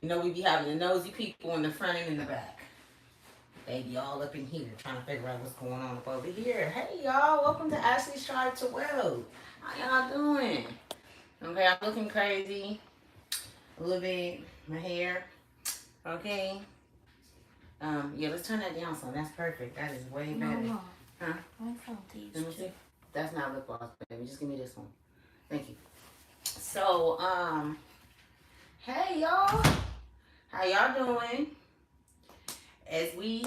You know, we be having the nosy people in the front and in the back. They be all up in here trying to figure out what's going on up over here. Hey y'all, welcome to Ashley's Tribe to Well. How y'all doing? Okay, I'm looking crazy. A little bit, my hair. Okay. Yeah, let's turn that down some. That's perfect. That is way better. No. Huh? I found these. Let me see. That's not lip gloss, baby. Just give me this one. Thank you. So, hey y'all. How y'all doing? As we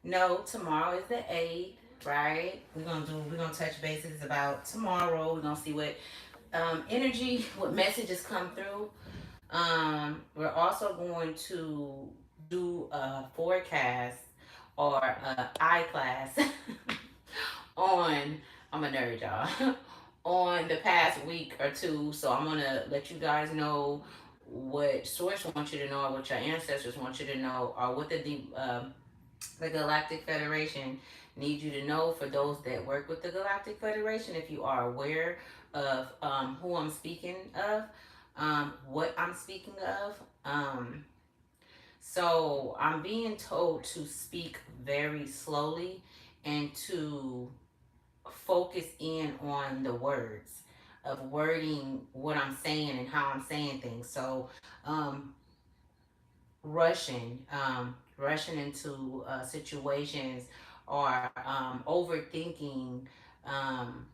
know, tomorrow is the 8th, right? We're gonna touch bases about tomorrow. We're gonna see what energy, what messages come through. We're also going to do a forecast or a eye class on, I'm a nerd, y'all, on the past week or two. So I'm gonna let you guys know what source wants you to know, or what your ancestors want you to know, or what the Galactic Federation needs you to know. For those that work with the Galactic Federation, if you are aware of who I'm speaking of, what I'm speaking of. So I'm being told to speak very slowly and to focus in on the words of wording what I'm saying and how I'm saying things. So um, rushing into situations or overthinking um,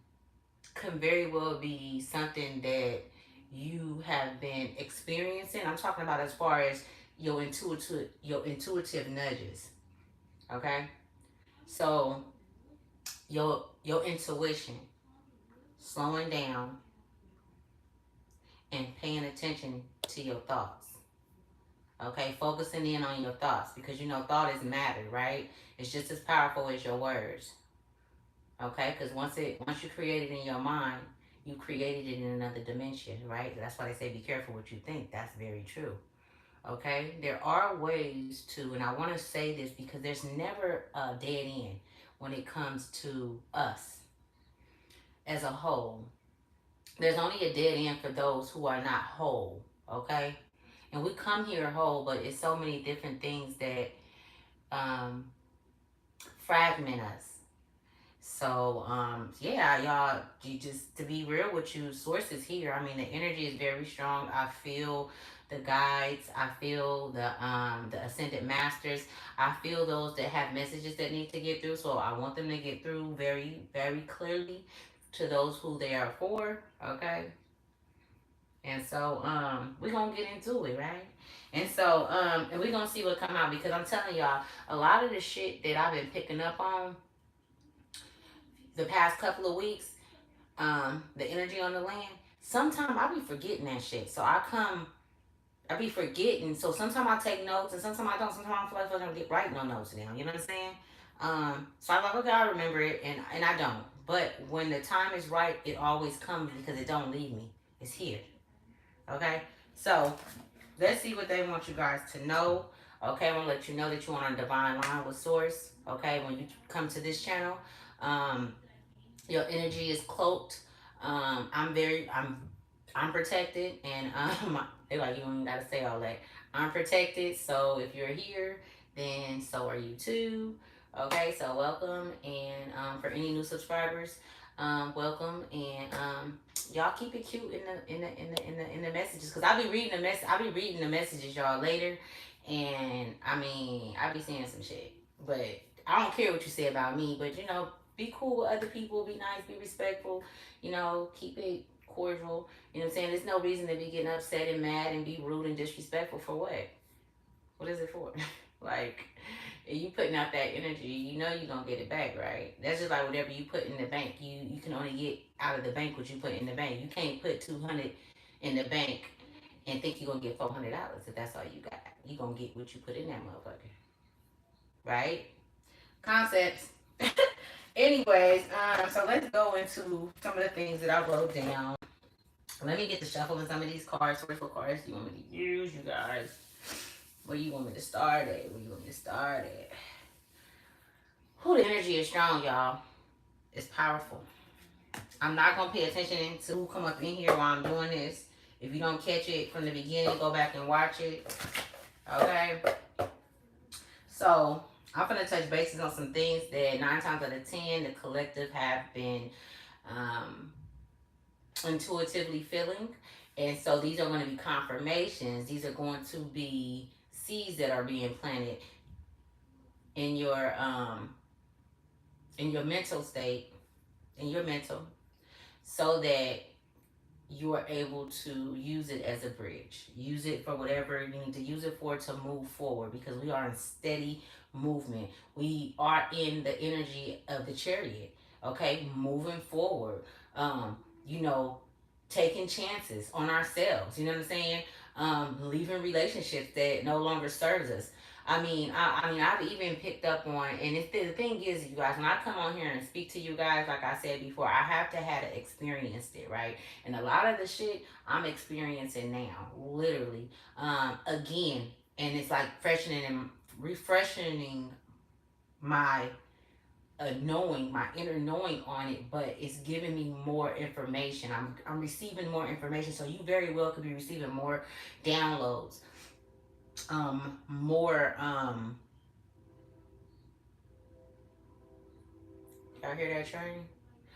can very well be something that you have been experiencing. I'm talking about as far as your intuitive nudges. Okay, so your intuition, slowing down and paying attention to your thoughts. Okay, focusing in on your thoughts, because you know thought is matter, right? It's just as powerful as your words. Okay, because once you create it in your mind, you created it in another dimension, right? That's why they say be careful what you think. That's very true. Okay, there are ways to, and I want to say this because there's never a dead end when it comes to us as a whole. There's only a dead end for those who are not whole. Okay, and we come here whole, but it's so many different things that um, fragment us. So, yeah, y'all, you just to be real with you, sources here. I mean, the energy is very strong. I feel the guides. I feel the ascended masters. I feel those that have messages that need to get through. So I want them to get through very, very clearly to those who they are for. Okay. And so, we're gonna get into it, right? And so, and we're gonna see what come out, because I'm telling y'all, a lot of the shit that I've been picking up on the past couple of weeks, the energy on the land, sometimes I be forgetting that shit. So I be forgetting. So sometimes I take notes and sometimes I don't. Sometimes I feel like I'm gonna get writing no notes down. You know what I'm saying? So I'm like, okay, I remember it, and I don't. But when the time is right, it always comes because it don't leave me. It's here. Okay? So let's see what they want you guys to know. Okay, I'm gonna let you know that you're on a divine line with source. Okay, when you come to this channel, um, your energy is cloaked. I'm protected, and they like, you don't even gotta say all that. I'm protected, so if you're here, then so are you too. Okay, so welcome, and for any new subscribers, welcome, and y'all keep it cute in the messages, cause I'll be reading the messages y'all later, and I mean I be saying some shit, but I don't care what you say about me, but be cool with other people, be nice, be respectful, keep it cordial. You know what I'm saying? There's no reason to be getting upset and mad and be rude and disrespectful for what? What is it for? Like, if you putting out that energy, you're gonna get it back, right? That's just like whatever you put in the bank. You can only get out of the bank what you put in the bank. You can't put 200 in the bank and think you're gonna get $400 if that's all you got. You gonna get what you put in that motherfucker. Right? Concepts. Anyways, so let's go into some of the things that I wrote down. Let me get to shuffling some of these cards. What cards do you want me to use, you guys? Where you want me to start at? Where you want me to start at? Who, the energy is strong, y'all. It's powerful. I'm not gonna pay attention to who come up in here while I'm doing this. If you don't catch it from the beginning, go back and watch it. Okay. So I'm gonna touch bases on some things that 9 times out of 10 the collective have been um, intuitively feeling. And so these are going to be confirmations. These are going to be seeds that are being planted in your mental state, in your mental, so that you are able to use it as a bridge. Use it for whatever you need to use it for to move forward, because we are in steady movement. We are in the energy of the chariot, okay? Moving forward. You know, taking chances on ourselves, you know what I'm saying? Leaving relationships that no longer serves us. I mean, I've even picked up on, and the thing is, you guys, when I come on here and speak to you guys, like I said before, I have to have experienced it, right? And a lot of the shit I'm experiencing now, literally, again, and it's like freshening and refreshing my knowing, my inner knowing on it, but it's giving me more information. I'm receiving more information, so you very well could be receiving more downloads, more y'all hear that train?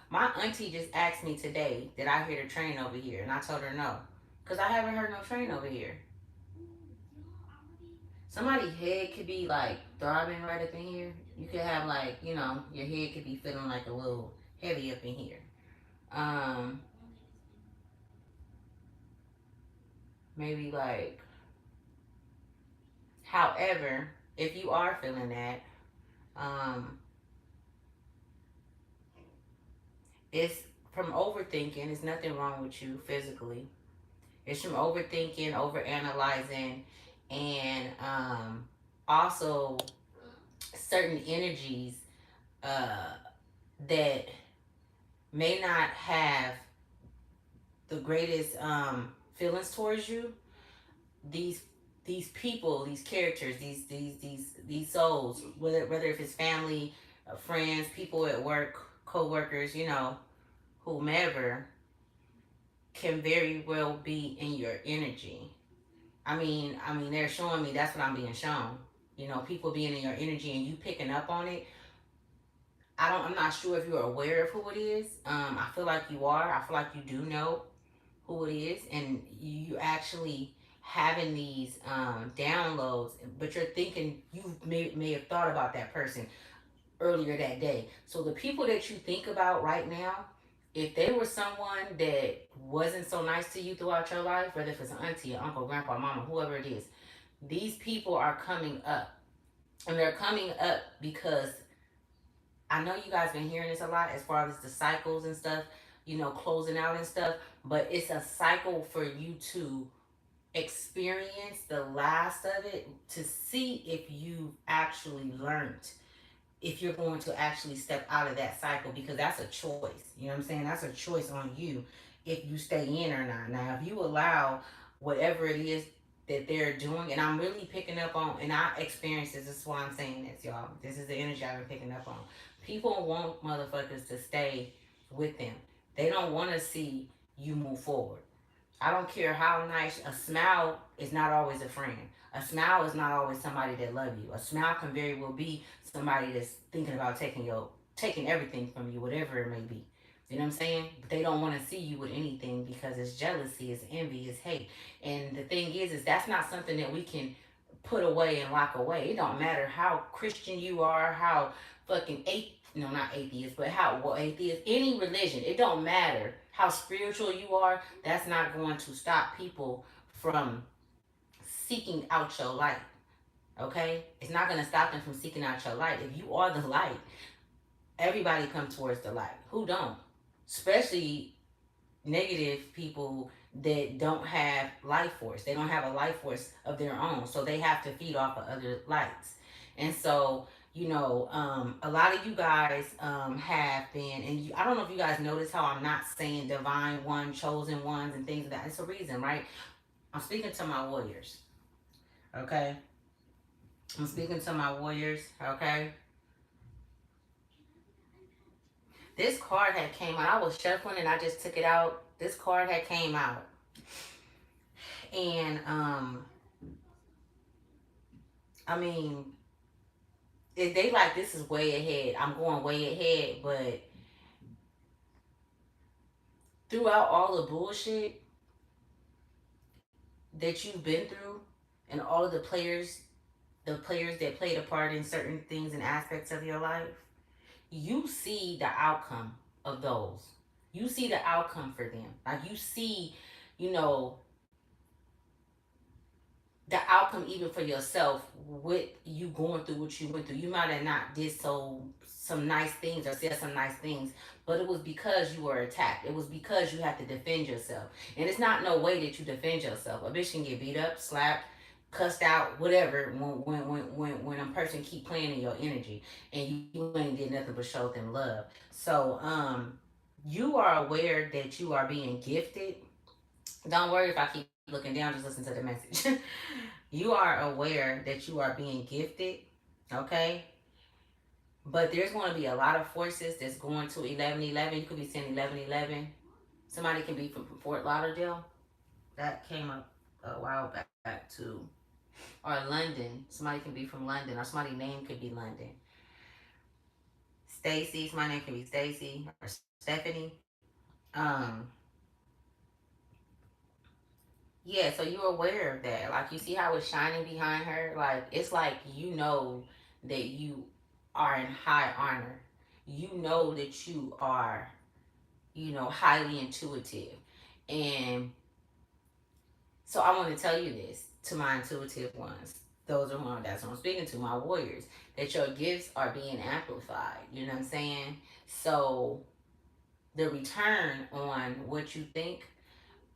My auntie just asked me today, did I hear the train over here? And I told her no. Because I haven't heard no train over here. Somebody's head could be like throbbing right up in here. You could have like, your head could be feeling like a little heavy up in here. Um, Maybe like, however, if you are feeling that, um, it's from overthinking. There's nothing wrong with you physically. It's from overthinking, overanalyzing, and also certain energies uh, that may not have the greatest feelings towards you. These these people, these characters, these souls, whether if it's family, friends, people at work, co-workers, whomever, can very well be in your energy. I mean, they're showing me that's what I'm being shown. People being in your energy and you picking up on it. I'm not sure if you're aware of who it is. I feel like you are. I feel like you do know who it is, and you actually having these downloads, but you're thinking you may have thought about that person earlier that day. So the people that you think about right now, if they were someone that wasn't so nice to you throughout your life, whether if it's an auntie, an uncle, grandpa, mama, whoever it is, these people are coming up. And they're coming up because I know you guys been hearing this a lot as far as the cycles and stuff, closing out and stuff, but it's a cycle for you to experience the last of it to see if you actually learned, if you're going to actually step out of that cycle, because that's a choice. You know what I'm saying? That's a choice on you if you stay in or not. Now, if you allow whatever it is that they're doing, and I'm really picking up on, and I experienced this is why I'm saying this, y'all. This is the energy I've been picking up on. People want motherfuckers to stay with them. They don't want to see you move forward. I don't care how nice a smile is not always a friend. A smile is not always somebody that love you. A smile can very well be somebody that's thinking about taking everything from you, whatever it may be. You know what I'm saying? But they don't want to see you with anything because it's jealousy, it's envy, it's hate. And the thing is that's not something that we can put away and lock away. It don't matter how Christian you are, how fucking no, not atheist, but how, well, atheist, any religion, it don't matter how spiritual you are. That's not going to stop people from seeking out your light. Okay, it's not going to stop them from seeking out your light. If you are the light, everybody come towards the light. Who don't? Especially negative people that don't have life force. They don't have a life force of their own, so they have to feed off of other lights. And so, a lot of you guys have been, and I don't know if you guys notice how I'm not saying divine one, chosen ones, and things like that. It's a reason, right? I'm speaking to my warriors. Okay, I'm speaking to my warriors. Okay, this card had came out. I was shuffling and I just took it out. This card had came out. And I mean, if they like this is way ahead, I'm going way ahead, but throughout all the bullshit that you've been through and all of the players that played a part in certain things and aspects of your life, you see the outcome of those. You see the outcome for them. Like you see, you know, the outcome even for yourself with you going through what you went through. You might have not did some nice things or said some nice things, but it was because you were attacked. It was because you had to defend yourself. And it's not no way that you defend yourself. A bitch can get beat up, slapped, cussed out, whatever, when a person keep playing in your energy and you ain't did nothing but show them love. So you are aware that you are being gifted. Don't worry if I keep looking down, just listen to the message. You are aware that you are being gifted, okay? But there's going to be a lot of forces that's going to 1111. You could be saying 1111. Somebody can be from Fort Lauderdale. That came up a while back too. Or London. Somebody can be from London, or somebody's name could be London. Stacy. My name can be Stacy or Stephanie. Um, Yeah, so you're aware of that. Like you see how it's shining behind her? Like it's like you know that you are in high honor. You know that you are, highly intuitive. And so I want to tell you this to my intuitive ones. Those are one that's what I'm speaking to, my warriors, that your gifts are being amplified. You know what I'm saying? So the return on what you think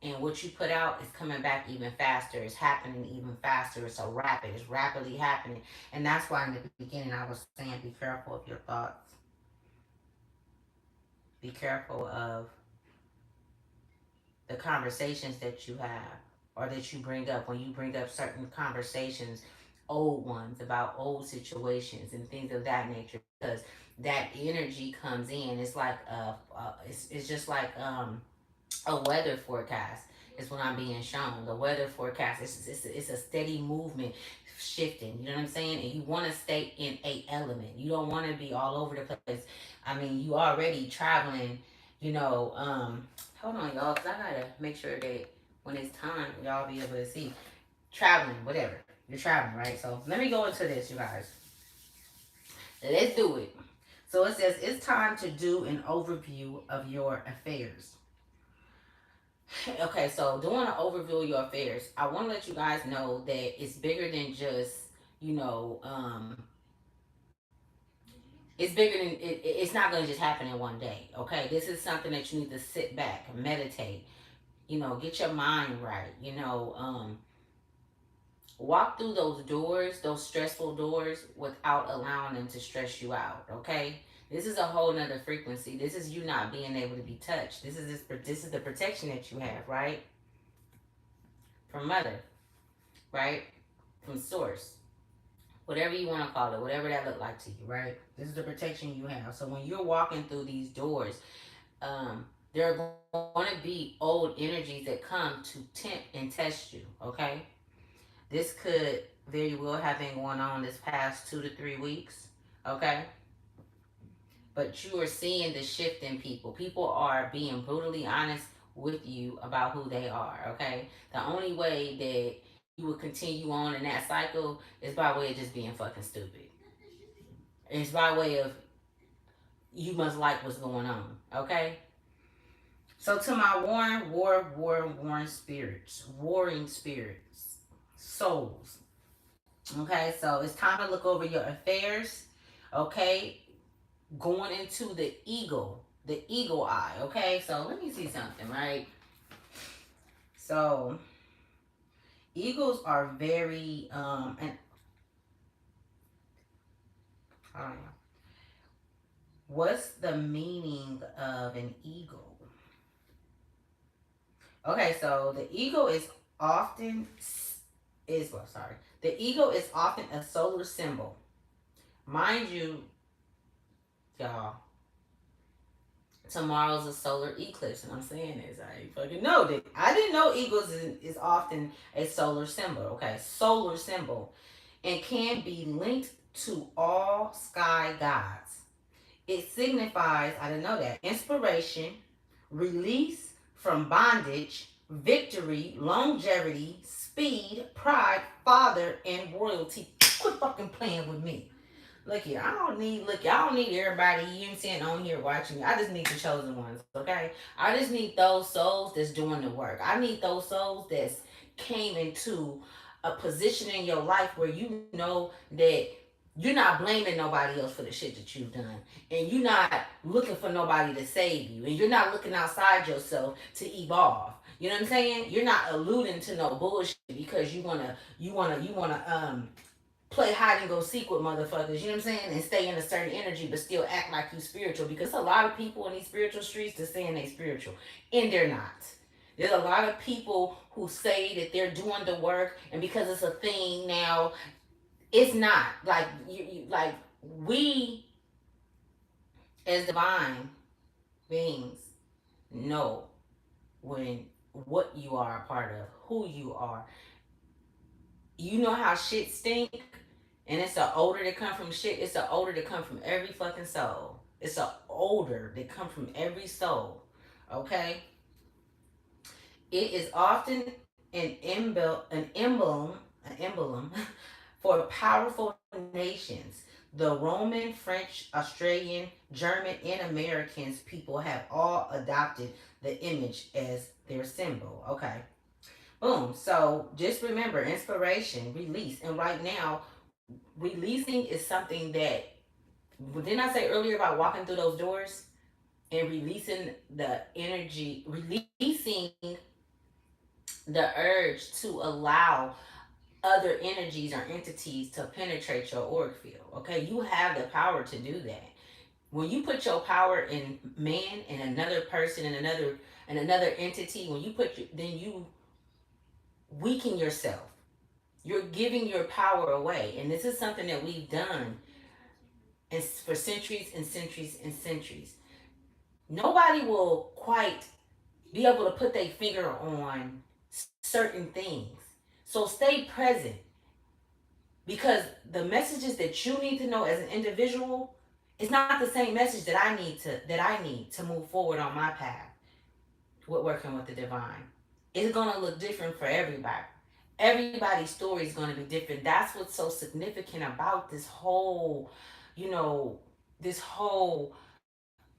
and what you put out is coming back even faster. It's happening even faster. It's so rapid. It's rapidly happening. And that's why in the beginning I was saying be careful of your thoughts. Be careful of the conversations that you have or that you bring up when you bring up certain conversations, old ones about old situations and things of that nature, because that energy comes in. It's like it's just like a weather forecast is what I'm being shown. The weather forecast it's a steady movement shifting. You know what I'm saying? And you want to stay in a element. You don't want to be all over the place. I mean, you already traveling. You know, hold on, y'all, because I gotta make sure that when it's time, y'all be able to see. Traveling, whatever. You're traveling, right? So let me go into this, you guys. Let's do it. So it says it's time to do an overview of your affairs. Okay, so doing an overview of your affairs, I want to let you guys know that it's bigger than just, you know, it's bigger than it's not going to just happen in one day. Okay, this is something that you need to sit back, meditate, get your mind right, walk through those doors, those stressful doors, without allowing them to stress you out. Okay, this is a whole nother frequency. This is you not being able to be touched. This is the protection that you have, right, from mother, right, from source, whatever you want to call it, whatever that look like to you, right? This is the protection you have. So when you're walking through these doors, there are going to be old energies that come to tempt and test you. Okay, this could very well have been going on this past 2 to 3 weeks. Okay, but you are seeing the shift in people. People are being brutally honest with you about who they are. Okay, the only way that you would continue on in that cycle is by way of just being fucking stupid. It's by way of you must like what's going on. Okay, so to my warring spirits, souls. Okay, so it's time to look over your affairs. Okay, going into the eagle eye. Okay, so let me see something, right? So eagles are very and I don't know. What's the meaning of an eagle? Okay, so the eagle is often is well, sorry. The eagle is often a solar symbol. Mind you, y'all, Tomorrow's a solar eclipse, and I'm saying this. I ain't fucking know that. I didn't know eagles is often a solar symbol. Okay, solar symbol, and can be linked to all sky gods. It signifies, I didn't know that, inspiration, release from bondage, victory, longevity, speed, pride, father, and royalty. Quit fucking playing with me. Look here, I don't need everybody you ain't sitting on here watching me. I just need the chosen ones, okay? I just need those souls that's doing the work. I need those souls that's came into a position in your life where you know that you're not blaming nobody else for the shit that you've done. And you're not looking for nobody to save you. And you're not looking outside yourself to evolve. You know what I'm saying? You're not alluding to no bullshit because you wanna play hide and go seek with motherfuckers, you know what I'm saying? And stay in a certain energy but still act like you spiritual. Because a lot of people in these spiritual streets that saying they spiritual. And they're not. There's a lot of people who say that they're doing the work and because it's a thing now, it's not. Like like we as divine beings know when what you are a part of, who you are. You know how shit stink? And it's an odor that come from shit. It's an odor that come from every fucking soul. It's an odor that come from every soul. Okay? It is often an emblem for powerful nations. The Roman, French, Australian, German, and Americans people have all adopted the image as their symbol. Okay. Boom. So just remember inspiration, release. And right now, releasing is something that, didn't I say earlier about walking through those doors and releasing the energy, releasing the urge to allow other energies or entities to penetrate your auric field. Okay, you have the power to do that. When you put your power in man and another person and another entity, when you put then you weaken yourself. You're giving your power away, and this is something that we've done for centuries and centuries and centuries. Nobody will quite be able to put their finger on certain things. So stay present because the messages that you need to know as an individual is not the same message that I need to move forward on my path with working with the divine. It's gonna look different for everybody. Everybody's story is gonna be different. That's what's so significant about you know, this whole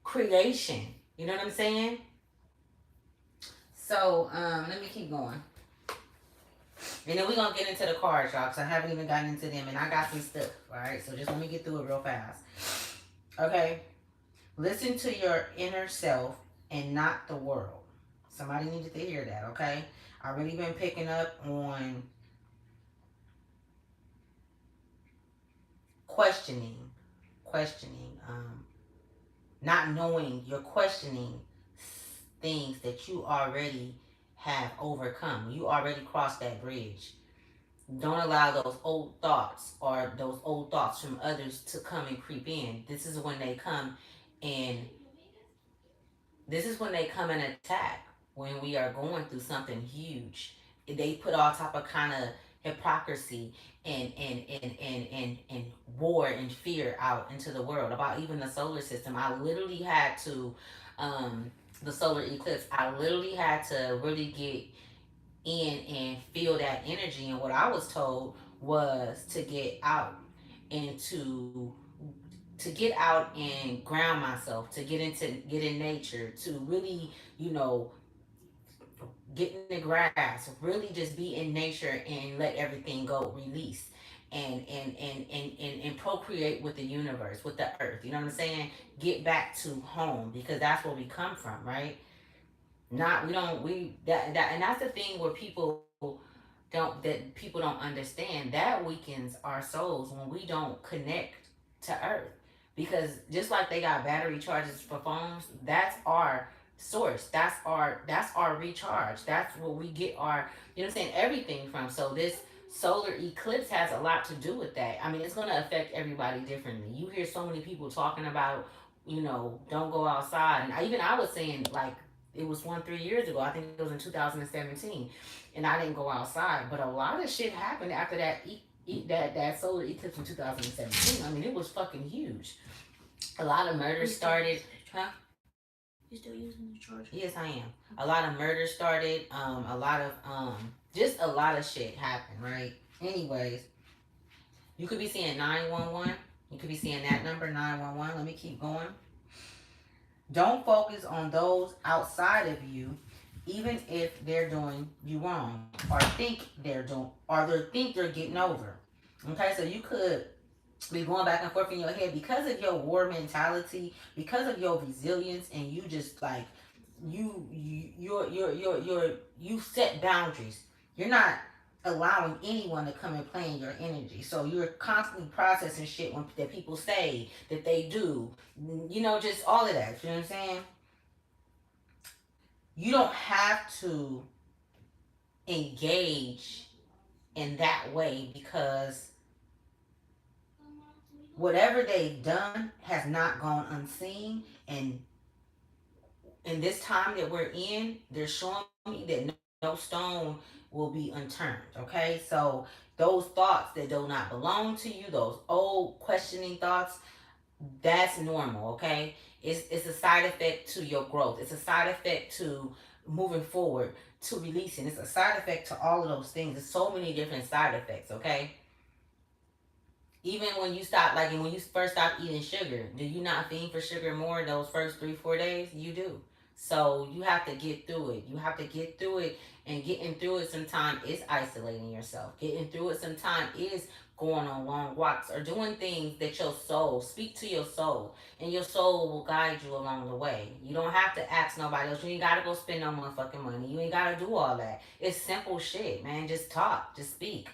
creation. You know what I'm saying? So let me keep going. And then we're gonna get into the cards, y'all, because I haven't even gotten into them and I got some stuff. Alright, so just let me get through it real fast. Okay. Listen to your inner self and not the world. Somebody needed to hear that, okay? I've really been picking up on questioning, questioning, not knowing. You're questioning things that you already have overcome. You already crossed that bridge. Don't allow those old thoughts or those old thoughts from others to come and creep in. And this is when they come and attack when we are going through something huge. They put all type of kind of hypocrisy and war and fear out into the world about even the solar system. I literally had to the solar eclipse. I literally had to really get in and feel that energy. And what I was told was to get out and to get out and ground myself, to get in nature, to really, get in the grass, really just be in nature and let everything go, release. And procreate with the universe, with the earth. You know what I'm saying? Get back to home because that's where we come from, right? Not we don't we that and that's the thing where people don't understand. That weakens our souls when we don't connect to earth, because just like they got battery charges for phones, that's our source, that's our recharge, that's where we get our, you know what I'm saying, everything from. So this solar eclipse has a lot to do with that. I mean, it's going to affect everybody differently. You hear so many people talking about, don't go outside. And I was saying, like, it was 3 years ago. I think it was in 2017, and I didn't go outside. But a lot of shit happened after that solar eclipse in 2017. I mean, it was fucking huge. A lot of murders started. Huh? You still using the charger? Yes, I am. A lot of murders started. A lot of just a lot of shit happened. Right. Anyways, you could be seeing 911. You could be seeing that number 911. Let me keep going. Don't focus on those outside of you, even if they're doing you wrong, or they think they're getting over. Okay, so you could be going back and forth in your head because of your war mentality, because of your resilience, and you just like you set boundaries. You're not allowing anyone to come and play in your energy. So you're constantly processing shit that people say that they do. Just all of that. You know what I'm saying? You don't have to engage in that way because whatever they've done has not gone unseen. And in this time that we're in, they're showing me that no stone will be unturned. Okay, so those thoughts that do not belong to you, those old questioning thoughts, that's normal. Okay, it's a side effect to your growth. It's a side effect to moving forward, to releasing. It's a side effect to all of those things. There's so many different side effects. Okay, even when you stop, like when you first stop eating sugar, do you not fiend for sugar more those first 3-4 days? You do. So you have to get through it. You have to get through it, and getting through it sometimes is isolating yourself. Getting through it sometimes is going on long walks or doing things that your soul, speak to your soul, and your soul will guide you along the way. You don't have to ask nobody else. You ain't gotta go spend no motherfucking money. You ain't gotta do all that. It's simple shit, man. Just talk, just speak.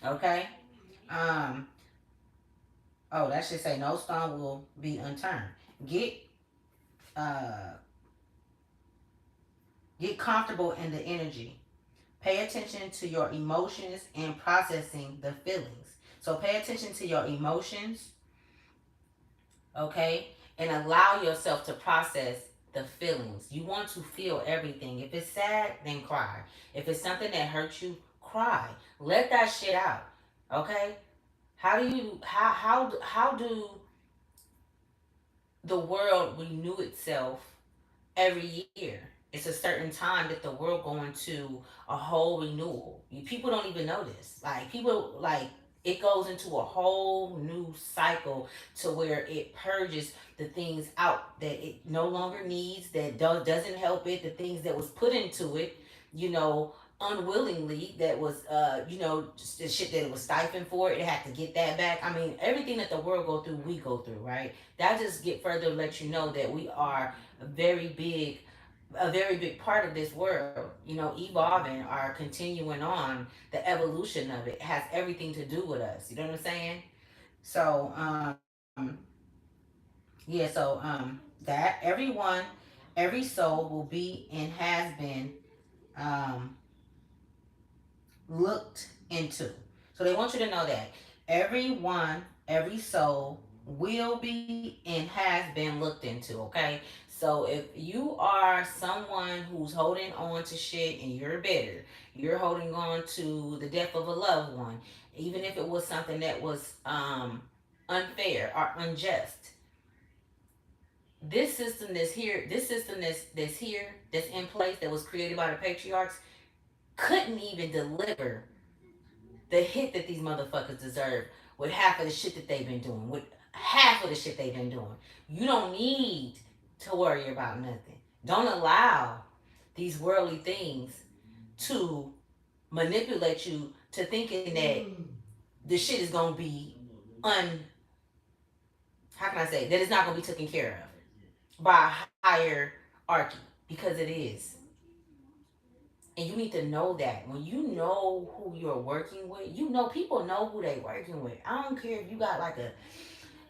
Okay? Um, oh, that should say no stone will be unturned. Get uh get comfortable in the energy. Pay attention to your emotions and processing the feelings. So pay attention to your emotions, okay? And allow yourself to process the feelings. You want to feel everything. If it's sad, then cry. If it's something that hurts you, cry. Let that shit out. Okay? How do the world renew itself every year? It's a certain time that the world going to a whole renewal. People don't even know this. Like people like it goes into a whole new cycle to where it purges the things out that it no longer needs, that doesn't help it, the things that was put into it, you know, unwillingly, that was just the shit that it was stifling for. It had to get that back. I mean, everything that the world go through, we go through, right? That just get further to let you know that we are very big a very big part of this world, evolving or continuing on. The evolution of it has everything to do with us. You know what I'm saying? So, yeah, so that every soul will be and has been um, looked into. So they want you to know that everyone, every soul will be and has been looked into, okay? So if you are someone who's holding on to shit and you're bitter, you're holding on to the death of a loved one, even if it was something that was unfair or unjust, this system that's here, that's in place, that was created by the patriarchs, couldn't even deliver the hit that these motherfuckers deserve with half of the shit that they've been doing, with half of the shit they've been doing. You don't need to worry about nothing. Don't allow these worldly things to manipulate you to thinking that the shit is gonna be un how can I say that it's not gonna be taken care of by a hierarchy, because it is. And you need to know that when you know who you're working with, people know who they working with. I don't care if you got like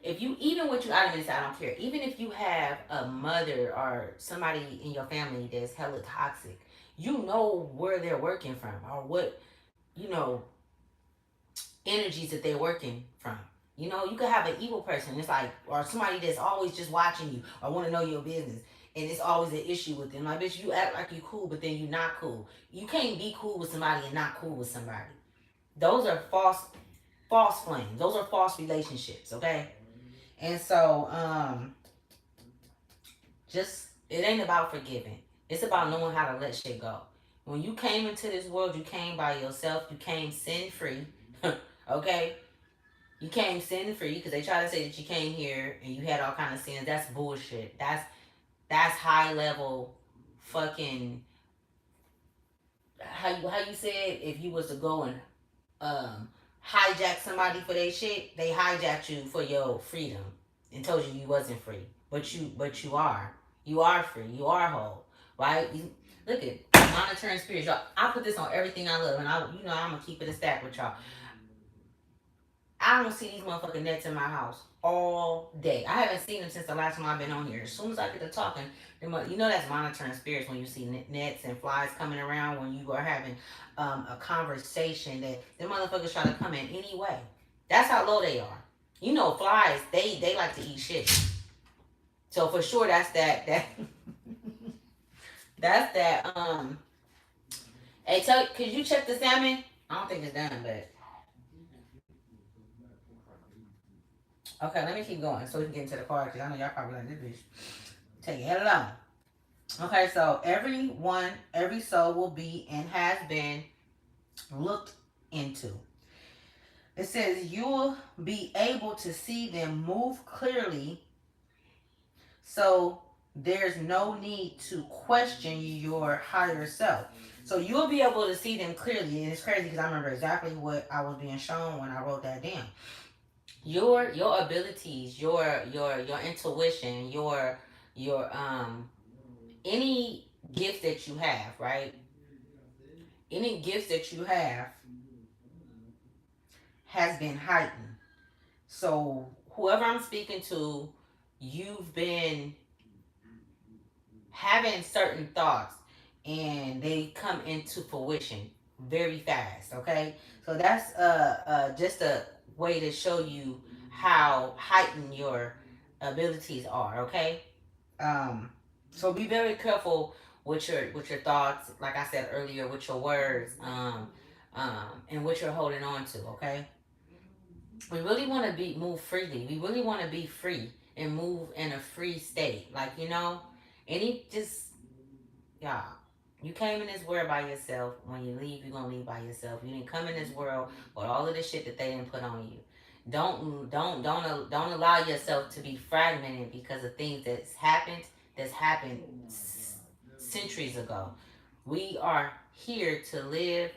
if you, even with you, I didn't say I don't care. Even if you have a mother or somebody in your family that's hella toxic, you know where they're working from or what, you know, energies that they're working from. You know, you could have an evil person. It's like, or somebody that's always just watching you or want to know your business. And it's always an issue with them. Like, bitch, you act like you cool, but then you not cool. You can't be cool with somebody and not cool with somebody. Those are false flames. Those are false relationships, okay? And so, just it ain't about forgiving. It's about knowing how to let shit go. When you came into this world, you came by yourself. You came sin free. Okay? You came sin free because they try to say that you came here and you had all kind of sins. That's bullshit. That's high level fucking how you said if you was to go and um hijack somebody for their shit, they hijacked you for your freedom and told you wasn't free. But you are. You are free. You are whole. Right? Look at monitoring spirits. Y'all, I put this on everything I love and I'm gonna keep it a stack with y'all. I don't see these motherfucking nets in my house all day. I haven't seen them since the last time I've been on here. As soon as I get to talking, you know that's monitoring spirits when you see nets and flies coming around when you are having a conversation that the motherfuckers try to come in anyway. That's how low they are. You know, flies they like to eat shit. So for sure, that's that. Hey, could you check the salmon? I don't think it's done, but okay. Let me keep going so we can get into the car because I know y'all probably like this bitch. Take it along. Okay, so every soul will be and has been looked into. It says you will be able to see them move clearly, so there's no need to question your higher self. So you'll be able to see them clearly, and it's crazy because I remember exactly what I was being shown when I wrote that down. Your abilities, your intuition, your any gift that you have, right? Any gifts that you have has been heightened. So whoever I'm speaking to, you've been having certain thoughts and they come into fruition very fast. Okay, so that's just a way to show you how heightened your abilities are. Okay, um, so be very careful with your thoughts. Like I said earlier, with your words, and what you're holding on to. Okay, we really want to be move freely. We really want to be free and move in a free state. Like any just y'all. You came in this world by yourself. When you leave, you're gonna leave by yourself. You didn't come in this world with all of the shit that they didn't put on you. Don't allow yourself to be fragmented because of things that's happened centuries ago. We are here to live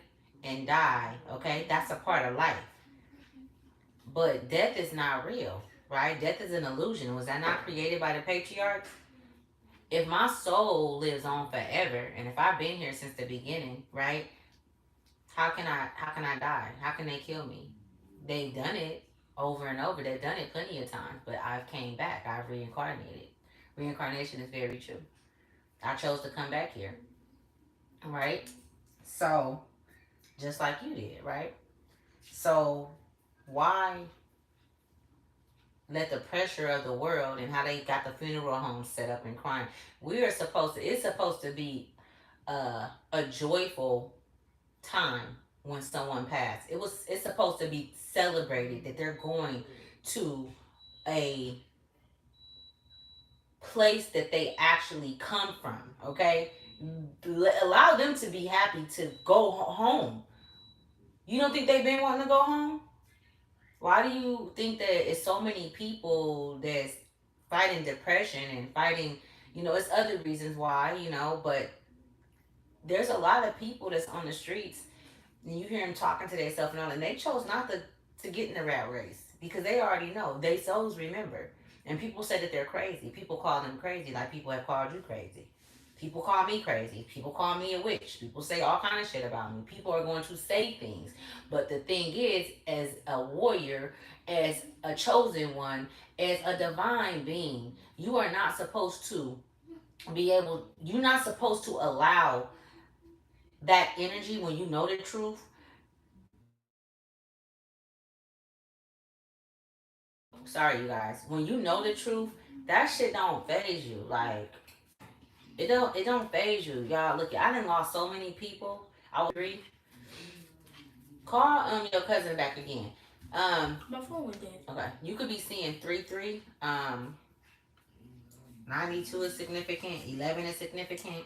and die. Okay, that's a part of life. But death is not real, right? Death is an illusion. Was that not created by the patriarchs? If my soul lives on forever, and if I've been here since the beginning, right? How can I die? How can they kill me? They've done it over and over. They've done it plenty of times, but I've came back. I've reincarnated. Reincarnation is very true. I chose to come back here, right? So just like you did, right? So why let the pressure of the world and how they got the funeral home set up and crying? We are supposed to. It's supposed to be a joyful time when someone passed. It's supposed to be celebrated that they're going to a place that they actually come from. Okay, allow them to be happy to go home. You don't think they've been wanting to go home? Why do you think that it's so many people that's fighting depression and fighting? It's other reasons why. But there's a lot of people that's on the streets and you hear them talking to themselves and all, and they chose not to get in the rat race because they already know they souls remember. And people say that they're crazy. People call them crazy, like people have called you crazy. People call me crazy. People call me a witch. People say all kind of shit about me. People are going to say things, but the thing is, as a warrior, as a chosen one, as a divine being, you are not supposed to be able. You're not supposed to allow that energy when you know the truth sorry, you guys. When you know the truth, that shit don't phase you. Like it don't phase you, y'all. Look, I done lost so many people. I would agree. Call your cousin back again. My phone was dead. Okay, you could be seeing 3-3. 92 is significant. 11 is significant.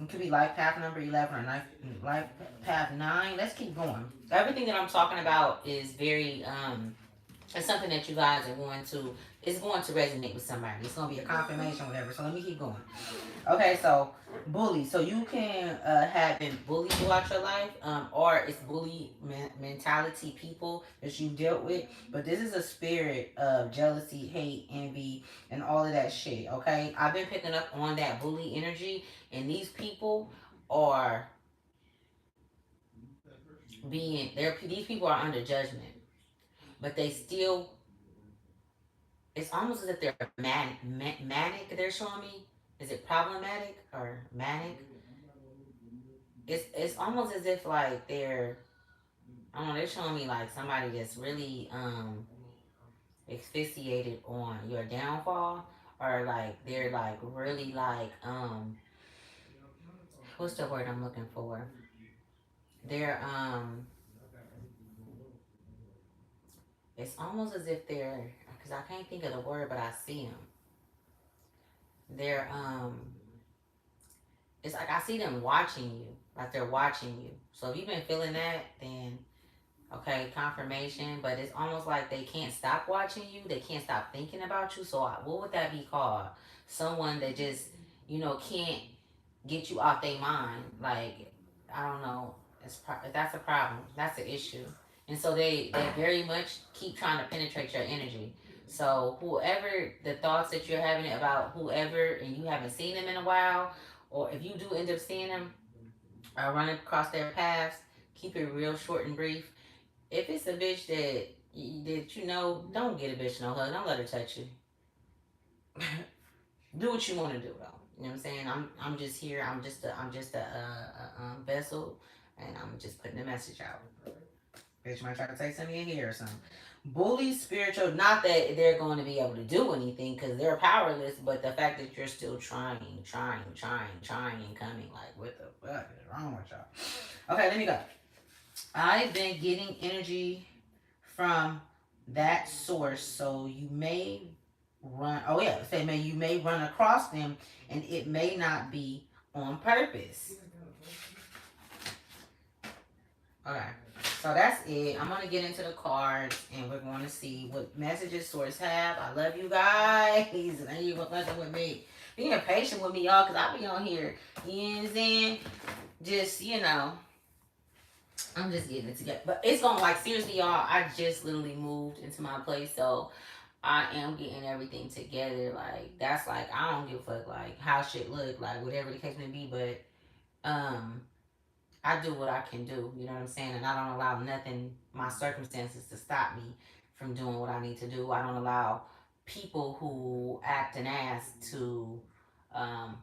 It could be life path number 11 or life path 9. Let's keep going. Everything that I'm talking about is very it's something that you guys are going to, it's going to resonate with somebody. It's going to be a confirmation, whatever. So let me keep going. Okay, so bully. So you can have been bullied throughout your life, or it's bully mentality people that you dealt with. But this is a spirit of jealousy, hate, envy, and all of that shit. Okay, I've been picking up on that bully energy, and these people are these people are under judgment, but they still, it's almost as if they're manic. They're showing me. Is it problematic or manic? It's almost as if like they're, I don't know. They're showing me like somebody that's really asphyxiated on your downfall, or like they're like really like what's the word I'm looking for? They're it's almost as if they're, because I can't think of the word, but I see them. They're it's like I see them watching you, like they're watching you. So if you've been feeling that, then okay, confirmation. But it's almost like they can't stop watching you. They can't stop thinking about you. So what would that be called? Someone that just can't get you off their mind. Like I don't know. That's a problem. That's an issue. And so they very much keep trying to penetrate your energy. So whoever the thoughts that you're having about whoever, and you haven't seen them in a while, or if you do end up seeing them or running across their paths, keep it real short and brief. If it's a bitch that don't get a bitch no hug. Don't let her touch you. Do what you want to do though. You know what I'm saying? I'm just here. I'm just a vessel, and I'm just putting the message out. Bitch might try to take something in here or something. Bully spiritual. Not that they're going to be able to do anything because they're powerless, but the fact that you're still trying, and coming. Like, what the fuck is wrong with y'all? Okay, let me go. I've been getting energy from that source, so you may run. Oh yeah, say you may run across them, and it may not be on purpose. Okay, so that's it. I'm gonna get into the cards, and we're going to see what messages source have. I love you guys. Thank you for fucking with me. Being patient with me, y'all, because I be on here. You know what I'm saying? Just I'm just getting it together. But it's gonna, like, seriously, y'all, I just literally moved into my place, so I am getting everything together. Like, that's like, I don't give a fuck, like, how shit look, like, whatever the case may be, but, I do what I can do, you know what I'm saying? And I don't allow nothing, my circumstances, to stop me from doing what I need to do. I don't allow people who act an ass to, um,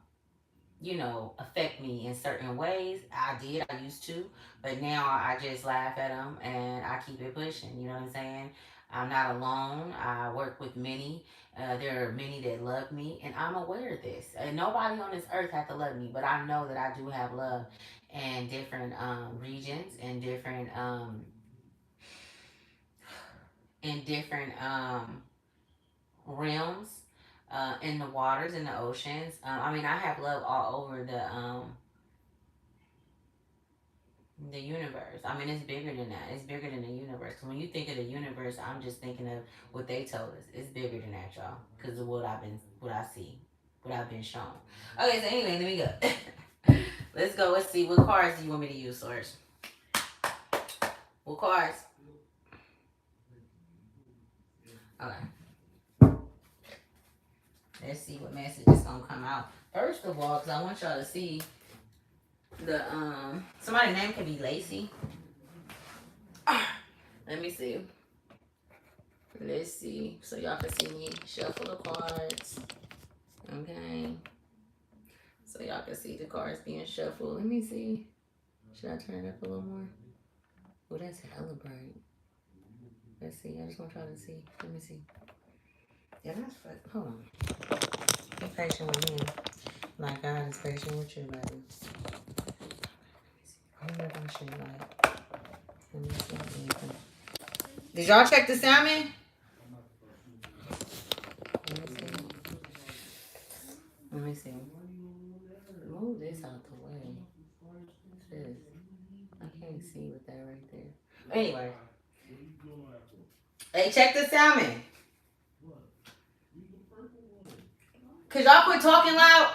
affect me in certain ways. I used to, but now I just laugh at them and I keep it pushing. You know what I'm saying? I'm not alone. I work with many. There are many that love me, and I'm aware of this. And nobody on this earth has to love me, but I know that I do have love in different regions and different realms, in the waters, in the oceans. I mean, I have love all over the universe. I mean, it's bigger than that. It's bigger than the universe. Cause when you think of the universe, I'm just thinking of what they told us. It's bigger than that, y'all. Cause of what I see, what I've been shown. Okay, so anyway, let me go. Let's go. Let's see. What cards do you want me to use, Source? What cards? Okay. Let's see what message is gonna come out. First of all, cause I want y'all to see the somebody's name could be Lacey. Let me see. Let's see. So y'all can see me shuffle the cards. Okay. So y'all can see the cards being shuffled. Let me see. Should I turn it up a little more? Oh, that's hella bright. Let's see. I just want to try to see. Let me see. Yeah, that's fuck. Hold on. Be patient with me. Like God is patient with you, baby. I wonder if I should like. Let me see. Did y'all check the salmon? Let me see. Let me see. Move this out the way. What's this? I can't see with that right there. Anyway. Hey, check the salmon. Cause y'all quit talking loud.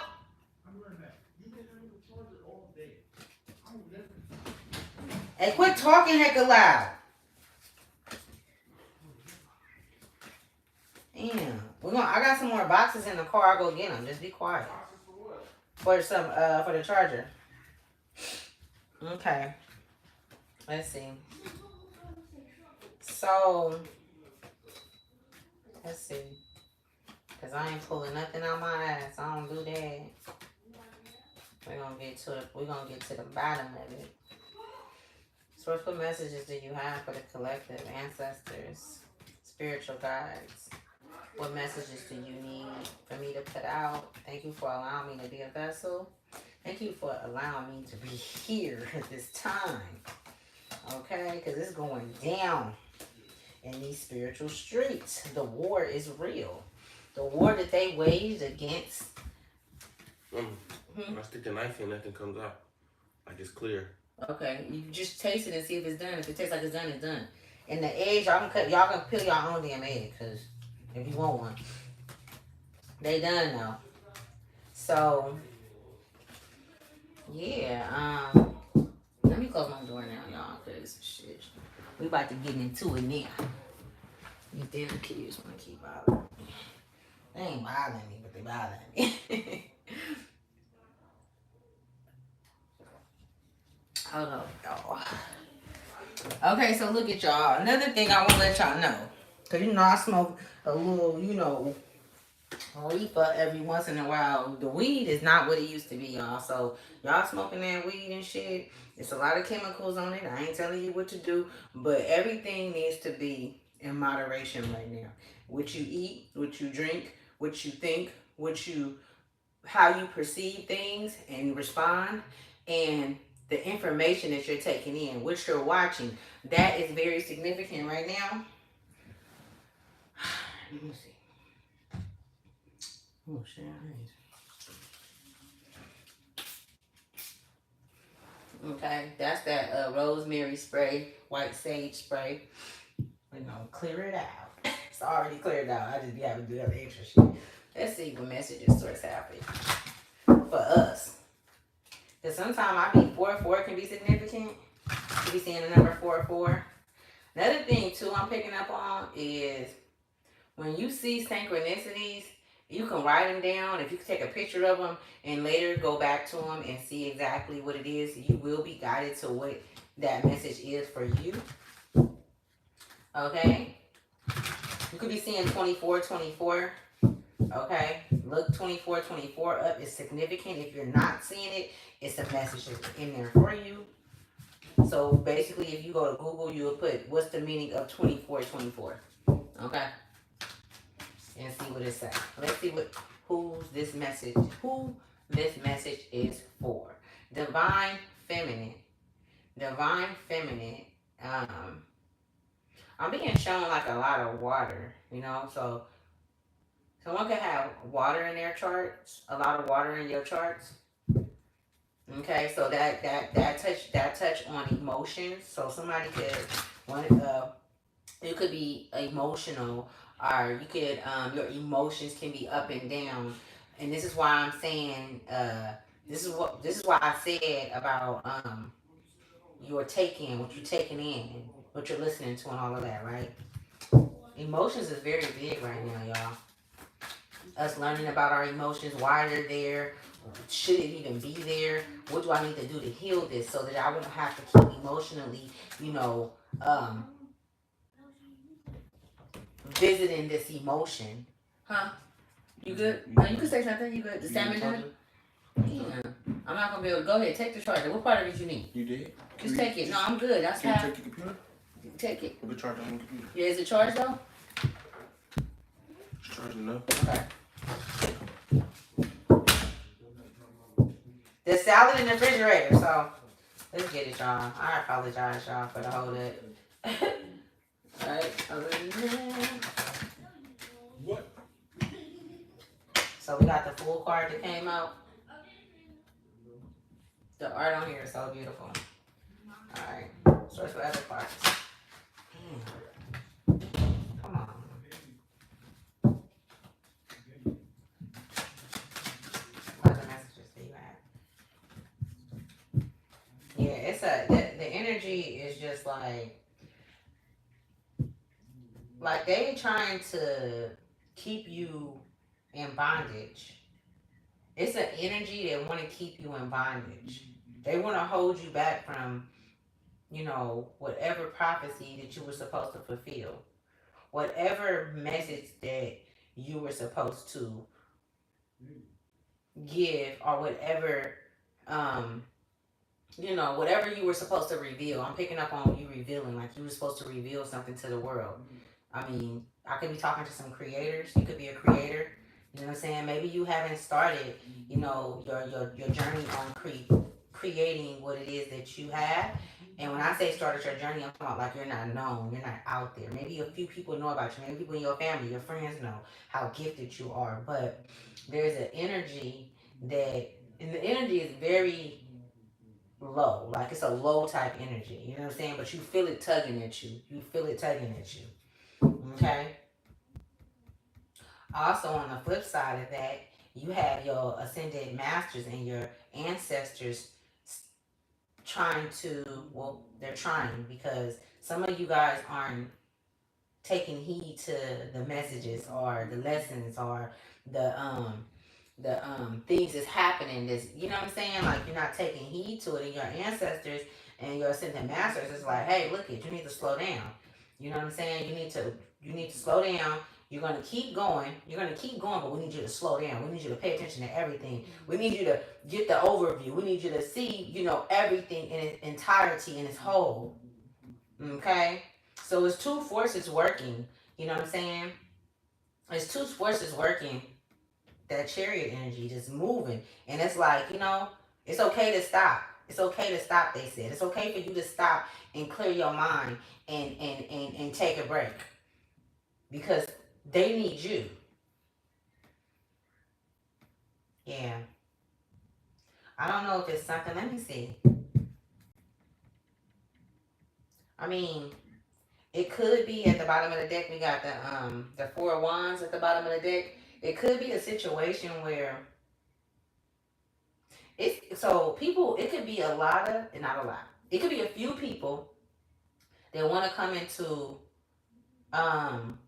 Hey, quit talking hecka loud. Damn. I got some more boxes in the car. I'll go get them. Just be quiet. For some for the charger. Okay. Let's see. So let's see. Cause I ain't pulling nothing out my ass. I don't do that. We're gonna get to the bottom of it. So what messages do you have for the collective, ancestors, spiritual guides? What messages do you need for me to put out? Thank you for allowing me to be a vessel. Thank you for allowing me to be here at this time. Okay? Because it's going down in these spiritual streets. The war is real. The war that they waged against... I stick the knife in, nothing comes out. Like it's clear. Okay, you just taste it and see if it's done. If it tastes like it's done, it's done. And the eggs, y'all can peel your own damn egg, because if you want one. They done though. So yeah, let me close my door now, y'all, because shit. We about to get into it now. These damn kids wanna keep bothering me. They ain't bothering me, but they bothering me. Hold on, y'all. Okay, so look at y'all. Another thing I want to let y'all know. Because, I smoke a little, reefer every once in a while. The weed is not what it used to be, y'all. So, y'all smoking that weed and shit, it's a lot of chemicals on it. I ain't telling you what to do. But everything needs to be in moderation right now. What you eat, what you drink, what you think, how you perceive things and respond. And the information that you're taking in, what you're watching, that is very significant right now. Let me see. Oh, shit. Okay, that's that rosemary spray, white sage spray. We're gonna clear it out. It's already cleared out. I just be having to do other extra shit. Let's see what messages source have for us. Because sometimes I think 4-4 can be significant. You be seeing the number 4-4. Another thing, too, I'm picking up on is when you see synchronicities, you can write them down. If you can take a picture of them and later go back to them and see exactly what it is, you will be guided to what that message is for you. Okay? You could be seeing 24-24. Okay? Look 24-24 up. It's significant. If you're not seeing it, it's a message in there for you. So basically, if you go to Google, you'll put, what's the meaning of 24-24? Okay? And see what it says. Let's see who this message is for. Divine Feminine. Divine Feminine. I'm being shown like a lot of water, so someone could have water in their charts, a lot of water in your charts. Okay, so that touch on emotions. So somebody you could be emotional, or you could your emotions can be up and down, and this is why I'm saying this is why I said about what you're taking in, and what you're listening to, and all of that, right? Emotions is very big right now, y'all. Us learning about our emotions, why they're there, should it even be there? What do I need to do to heal this so that I won't have to keep emotionally, visiting this emotion? Huh? You good? You can say something. You good? The salmon done? Yeah. I'm not gonna be able to go ahead. Take the charger. What part of it you need? You did? Just take it. No, I'm good. That's how. Can you take your computer? Take it. We'll be charging on the computer. Yeah, is it charged though? It's charging now. Okay. The salad in the refrigerator, so let's get it, y'all. I apologize, y'all, for the whole that. Alright, What? so we got the full card that came out. The art on here is so beautiful. Alright, search for other parts. Come on. What other messages do you have? Yeah, it's the energy is just like they trying to keep you in bondage. It's an energy that want to keep you in bondage. They want to hold you back from, whatever prophecy that you were supposed to fulfill, whatever message that you were supposed to give, or whatever, whatever you were supposed to reveal. I'm picking up on you revealing, like you were supposed to reveal something to the world. I mean, I could be talking to some creators. You could be a creator. You know what I'm saying? Maybe you haven't started, your journey on creating what it is that you have. And when I say started your journey, I'm talking about like you're not known, you're not out there. Maybe a few people know about you. Maybe people in your family, your friends know how gifted you are. But there's an energy and the energy is very low. Like it's a low type energy. You know what I'm saying? But you feel it tugging at you. You feel it tugging at you. Okay? Also, on the flip side of that, you have your ascended masters and your ancestors they're trying because some of you guys aren't taking heed to the messages or the lessons or the things that's happening. This, you know what I'm saying? Like you're not taking heed to it, and your ancestors and your ascended masters is like, hey, look it, you need to slow down. You know what I'm saying? You need to slow down. You're gonna keep going. You're gonna keep going, but we need you to slow down. We need you to pay attention to everything. We need you to get the overview. We need you to see, everything in its entirety, in its whole. Okay? So it's two forces working. You know what I'm saying? It's two forces working. That chariot energy just moving. And it's like, it's okay to stop. It's okay to stop, they said. It's okay for you to stop and clear your mind and take a break. Because they need you. Yeah. I don't know if it's something. Let me see. I mean, it could be at the bottom of the deck. We got the Four of Wands at the bottom of the deck. It could be a situation where people. It could be a lot of, and not a lot. It could be a few people that want to come into um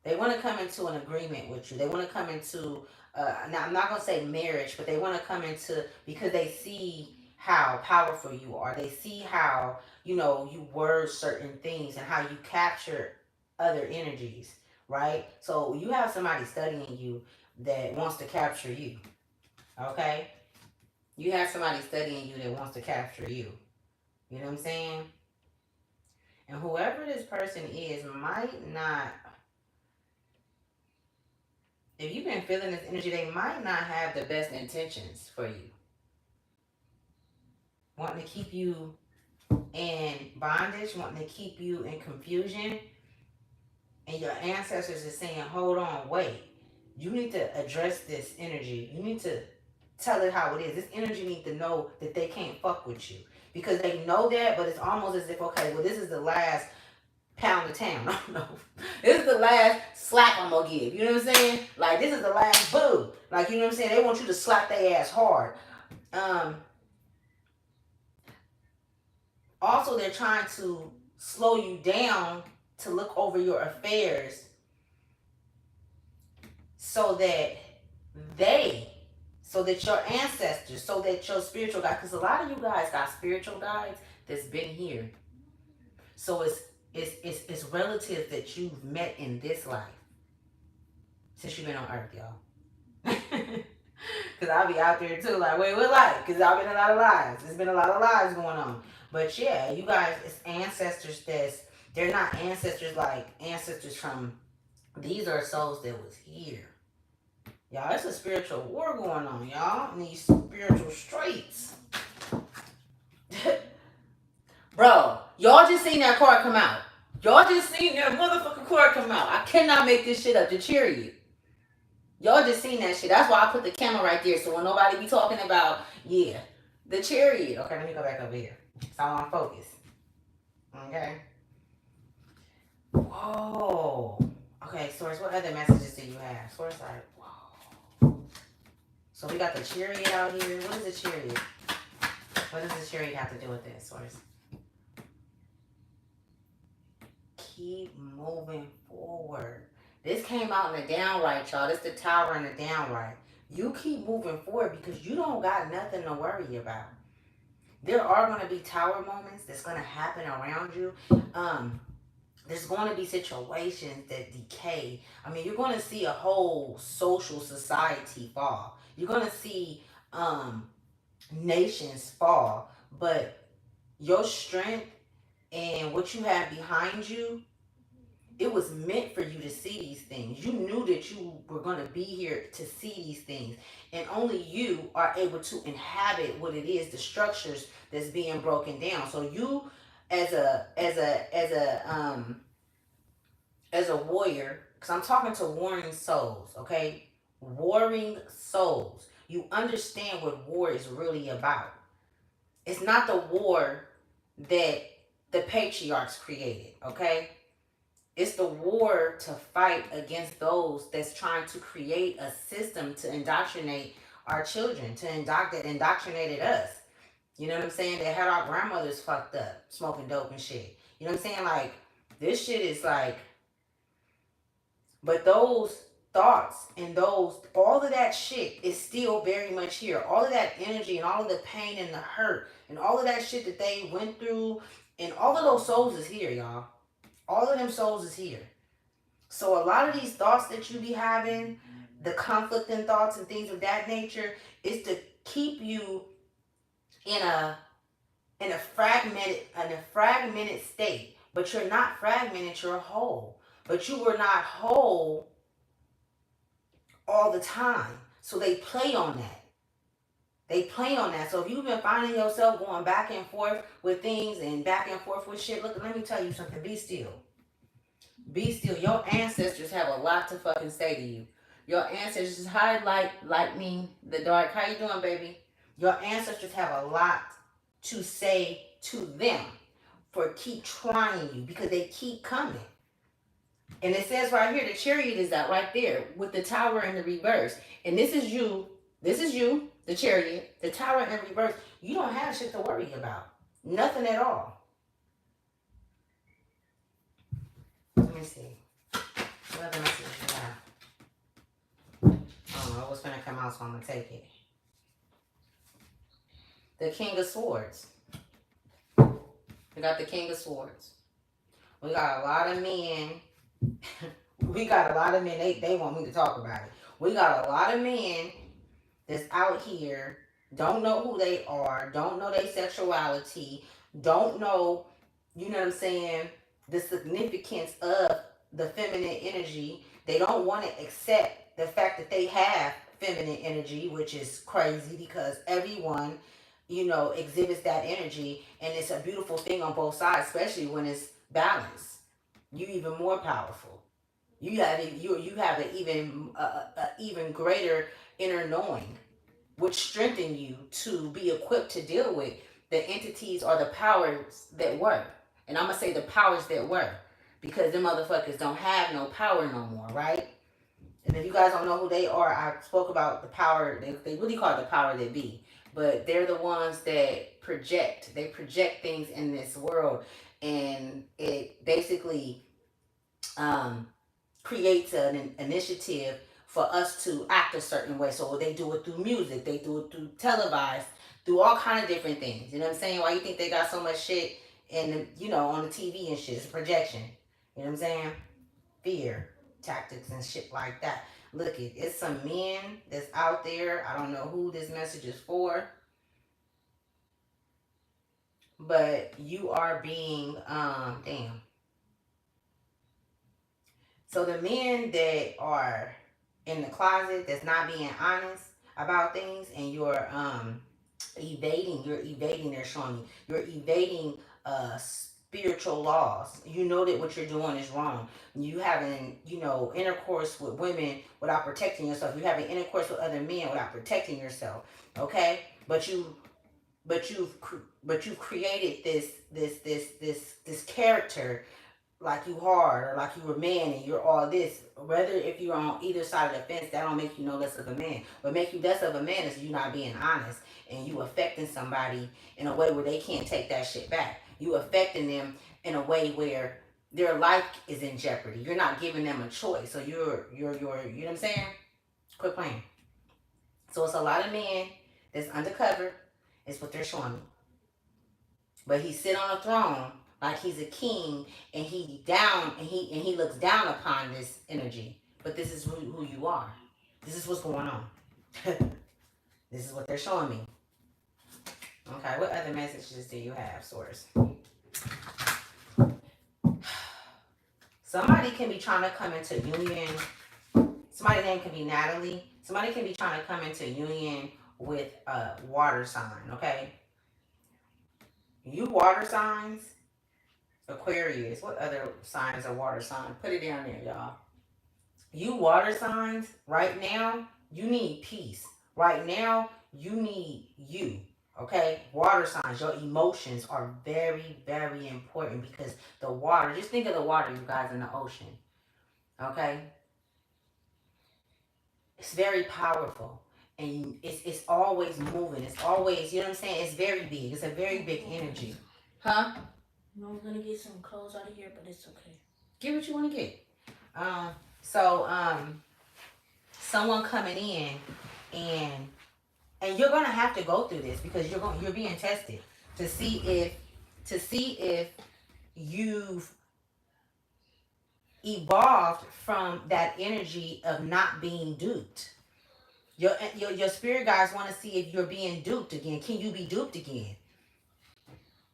they want to come into an agreement with you. They want to come into now I'm not gonna say marriage, but they want to come into because they see how powerful you are. They see how you word certain things and how you capture other energies, right? So you have somebody studying you that wants to capture you. Okay, you have somebody studying you that wants to capture you. You know what I'm saying? And whoever this person is might not, if you've been feeling this energy, they might not have the best intentions for you. Wanting to keep you in bondage, wanting to keep you in confusion. And your ancestors is saying, hold on, wait. You need to address this energy. You need to tell it how it is. This energy needs to know that they can't fuck with you. Because they know that, but it's almost as if, okay, well, this is the last pound of town. I don't know. This is the last slap I'm gonna give. You know what I'm saying? Like this is the last boo. Like you know what I'm saying? They want you to slap their ass hard. Also, they're trying to slow you down to look over your affairs so that your ancestors, so that your spiritual guide, because a lot of you guys got spiritual guides that's been here. So it's relatives that you've met in this life since you've been on Earth, y'all. Because I'll be out there too, like, wait, what life? Because I've been a lot of lives. There's been a lot of lives going on. But yeah, you guys, it's ancestors they're not ancestors like ancestors from, these are souls that was here. Y'all, it's a spiritual war going on, y'all, in these spiritual streets. Bro, y'all just seen that card come out. Y'all just seen that motherfucking card come out. I cannot make this shit up. The chariot. Y'all just seen that shit. That's why I put the camera right there. So when nobody be talking about, yeah, the chariot. Okay, let me go back over here. So I want to focus. Okay. Whoa. Okay, Source, what other messages do you have? Source, like, whoa. So we got the chariot out here. What is the chariot? What does the chariot have to do with this, Source? Keep moving forward. This came out in the downright, y'all. This the tower in the downright. You keep moving forward because you don't got nothing to worry about. There are going to be tower moments that's going to happen around you. There's going to be situations that decay. I mean, you're going to see a whole social society fall. You're going to see nations fall. But your strength and what you have behind you, it was meant for you to see these things. You knew that you were going to be here to see these things. And only you are able to inhabit what it is, the structures that's being broken down. So you as a warrior, because I'm talking to warring souls, okay? Warring souls. You understand what war is really about. It's not the war that the patriarchs created, okay? It's the war to fight against those that's trying to create a system to indoctrinate our children, that indoctrinated us. You know what I'm saying? They had our grandmothers fucked up, smoking dope and shit. You know what I'm saying? Like, this shit is like, but those thoughts and those, all of that shit is still very much here. All of that energy and all of the pain and the hurt and all of that shit that they went through and all of those souls is here, y'all. All of them souls is here. So a lot of these thoughts that you be having, the conflicting thoughts and things of that nature, is to keep you in a fragmented state. But you're not fragmented, you're whole. But you were not whole all the time. So they play on that. They play on that. So if you've been finding yourself going back and forth with things and back and forth with shit, look, let me tell you something. Be still. Be still. Your ancestors have a lot to fucking say to you. Your ancestors, hi, lightning, the dark. How you doing, baby? Your ancestors have a lot to say to them for keep trying you because they keep coming. And it says right here, the chariot is out right there with the tower in the reverse. And this is you. This is you, the chariot, the tower in reverse. You don't have shit to worry about. Nothing at all. Let me see. What other message you have? I don't know. It was going to come out, so I'm going to take it. The King of Swords. We got the King of Swords. We got a lot of men. We got a lot of men. They want me to talk about it. We got a lot of men that's out here, don't know who they are, don't know their sexuality, don't know, you know what I'm saying, the significance of the feminine energy. They don't want to accept the fact that they have feminine energy, which is crazy because everyone, you know, exhibits that energy, and it's a beautiful thing on both sides, especially when it's balanced. You even more powerful. You have an even greater inner knowing, which strengthen you to be equipped to deal with the entities or the powers that were. And I'm gonna say the powers that were, because them motherfuckers don't have no power no more, right? And if you guys don't know who they are, I spoke about the power. They really call it the power that be, but they're the ones that project. They project things in this world, and it basically creates an initiative for us to act a certain way. So they do it through music, they do it through televised, through all kind of different things. You know what I'm saying? Why you think they got so much shit in you know on the TV and shit? It's a projection. You know what I'm saying? Fear tactics and shit like that. Look, it's some men that's out there. I don't know who this message is for. but you are being damn. So the men that are in the closet that's not being honest about things, and you're evading, they're showing you, you're evading spiritual laws. You know that what you're doing is wrong. You having, intercourse with women without protecting yourself. You having intercourse with other men without protecting yourself. Okay? But you've created this character, like you hard, or like you were man and you're all this. Whether if you're on either side of the fence, that don't make you no less of a man. What make you less of a man is you not being honest, and you affecting somebody in a way where they can't take that shit back. You affecting them in a way where their life is in jeopardy. You're not giving them a choice. So you're you know what I'm saying? Quit playing. So it's a lot of men that's undercover. Is what they're showing me. But he sit on a throne like he's a king, and he looks down upon this energy. But this is who you are. This is what's going on. This is what they're showing me. Okay, what other messages do you have, source? Somebody can be trying to come into union. Somebody's name can be Natalie. Somebody can be trying to come into union with a water sign, okay? You water signs, Aquarius. What other signs are water signs? Put it down there, y'all. You water signs, right now, you need peace. Right now, you need you. Okay? Water signs, your emotions are very, very important, because the water, just think of the water, you guys, in the ocean. Okay? It's very powerful. And it's always moving. It's always, you know what I'm saying? It's very big. It's a very big energy. Huh? No, I'm gonna get some clothes out of here, but it's okay. Get what you want to get. So someone coming in, and you're gonna have to go through this, because you're being tested to see if you've evolved from that energy of not being duped. Your spirit guides want to see if you're being duped again. Can you be duped again?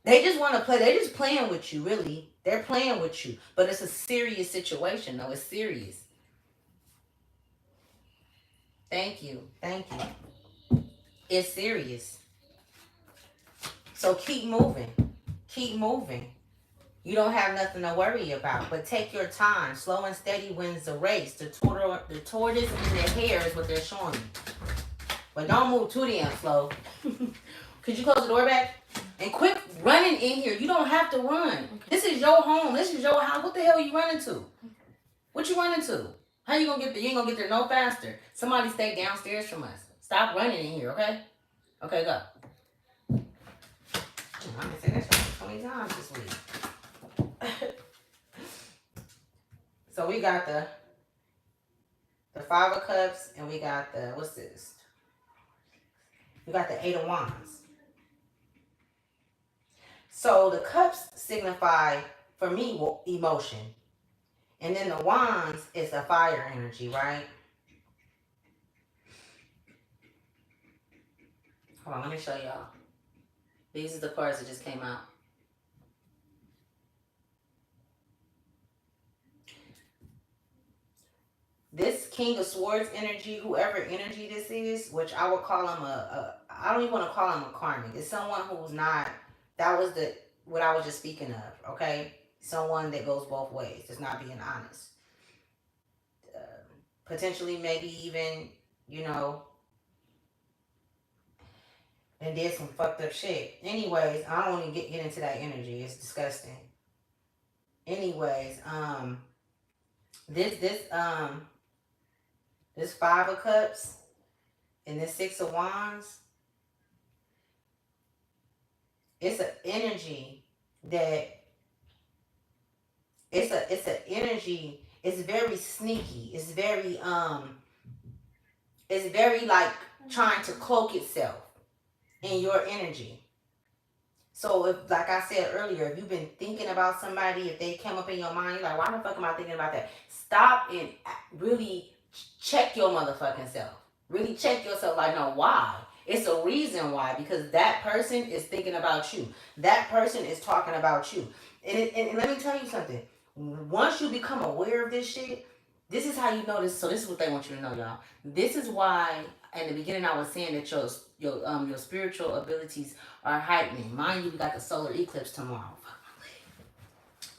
They just want to play. They're just playing with you, really. They're playing with you, but it's a serious situation, though. It's serious. Thank you. Thank you. It's serious. So keep moving. Keep moving. You don't have nothing to worry about, but take your time. Slow and steady wins the race. The tortoise and the hare is what they're showing you. But don't move too damn slow. Could you close the door back? And quit running in here. You don't have to run. Okay. This is your home. This is your house. What the hell are you running to? What you running to? How you gonna get there? You ain't gonna get there no faster. Somebody stay downstairs from us. Stop running in here, okay? Okay, go. I'm gonna say that 20 times this week. So we got the Five of Cups, and we got the, what's this? We got the Eight of Wands. So the cups signify, for me, emotion. And then the wands is a fire energy, right? Hold on, let me show y'all. These are the cards that just came out. This King of Swords energy, whoever energy this is, which I would call him I don't even want to call him a karmic. It's someone who's not, that was what I was just speaking of, okay? Someone that goes both ways, just not being honest. Potentially, maybe even, and did some fucked up shit. Anyways, I don't want to get into that energy. It's disgusting. Anyways, this Five of Cups and this Six of Wands, it's an energy that it's an energy. It's very sneaky. It's very like trying to cloak itself in your energy. So if, like I said earlier, if you've been thinking about somebody, if they came up in your mind, you're like, why the fuck am I thinking about that? Stop and really check your motherfucking self. Really check yourself. Like, no, why? It's a reason why, because that person is thinking about you. That person is talking about you. And let me tell you something. Once you become aware of this shit, this is how you know this. So this is what they want you to know, y'all. This is why in the beginning I was saying that your spiritual abilities are heightening. Mind you, we got the solar eclipse tomorrow.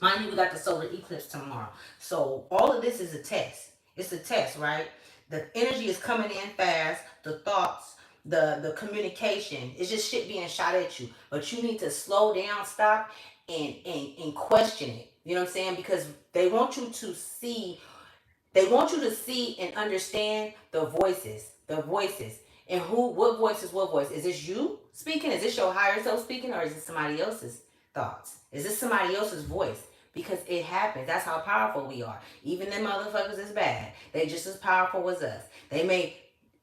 Mind you, we got the solar eclipse tomorrow. So all of this is a test. It's a test, right? The energy is coming in fast. The thoughts, the communication, it's just shit being shot at you. But you need to slow down, stop, and question it. You know what I'm saying? Because they want you to see they want you to see and understand the voices. The voices. And what voice is what voice? Is this you speaking? Is this your higher self speaking? Or is it somebody else's thoughts? Is this somebody else's voice? Because it happens. That's how powerful we are. Even them motherfuckers is bad. They just as powerful as us. They may,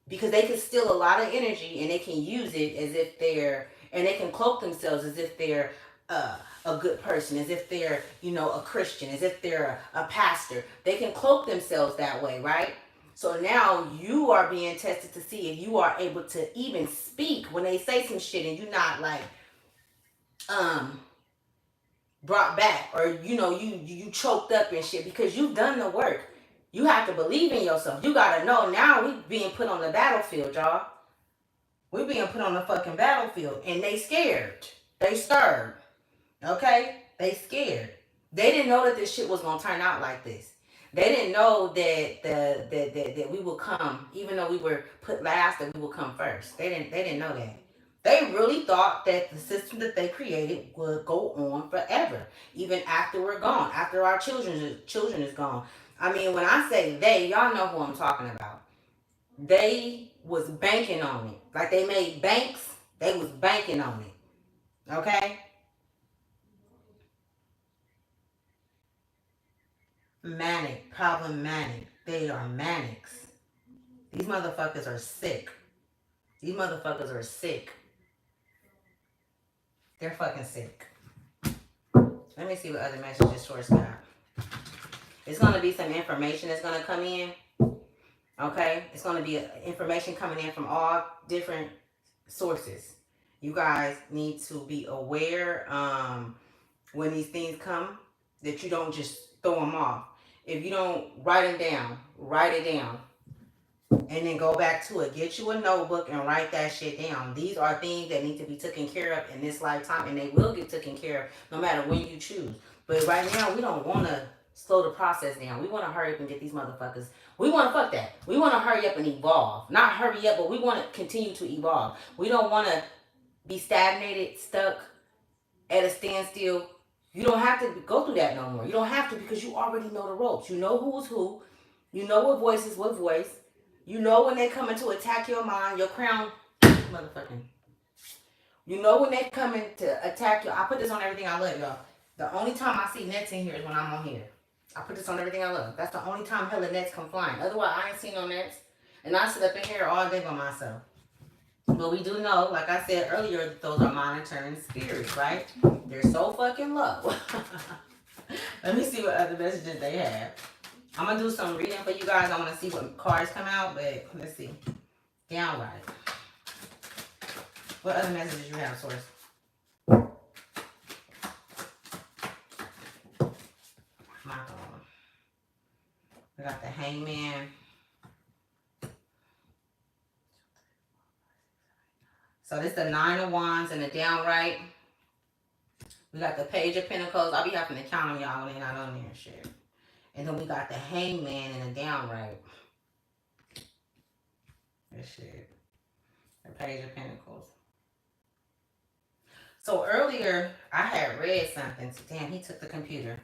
because they can steal a lot of energy and they can use it as if and they can cloak themselves as if they're a good person, as if they're, a Christian, as if they're a pastor. They can cloak themselves that way, right? So now you are being tested to see if you are able to even speak when they say some shit and you're not like, um, brought back, or you choked up and shit, because you've done the work. You have to believe in yourself. You gotta know now we being put on the battlefield, y'all. We being put on the fucking battlefield, and they scared. They scared. Okay? They scared. They didn't know that this shit was gonna turn out like this. They didn't know that we would come, even though we were put last, that we would come first. They didn't know that. They really thought that the system that they created would go on forever, even after we're gone, after our children is gone. I mean, when I say they, y'all know who I'm talking about. They was banking on it. Like they made banks, they was banking on it. Okay? Manic, problematic. They are manics. These motherfuckers are sick. These motherfuckers are sick. They're fucking sick. Let me see what other messages Source got. It's going to be some information that's going to come in. Okay? It's going to be information coming in from all different sources. You guys need to be aware when these things come, that you don't just throw them off. If you don't write them down, write it down. And then go back to it. Get you a notebook and write that shit down. These are things that need to be taken care of in this lifetime, and they will get taken care of no matter when you choose. But right now, we don't want to slow the process down. We want to hurry up and get these motherfuckers. We want to fuck that. We want to hurry up and evolve. Not hurry up, but we want to continue to evolve. We don't want to be stagnated, stuck at a standstill. You don't have to go through that no more. You don't have to, because you already know the ropes. You know who's who. You know what voice is what voice. You know when they coming to attack your mind, your crown, motherfucking. You know when they coming to attack you. I put this on everything I love, y'all. The only time I see nets in here is when I'm on here. I put this on everything I love. That's the only time hella nets come flying. Otherwise, I ain't seen no nets. And I sit up in here all day by myself. But we do know, like I said earlier, those are monitoring spirits, right? They're so fucking low. Let me see what other messages they have. I'm going to do some reading for you guys. I want to see what cards come out, but let's see. Downright. What other messages you have, Source? My God. We got the Hangman. So this is the Nine of Wands and the Downright. We got the Page of Pentacles. I'll be having to count on y'all when they're not on there and shit. And then we got the Hangman and the Downright. This shit. The Page of Pentacles. So earlier, I had read something. Damn, he took the computer.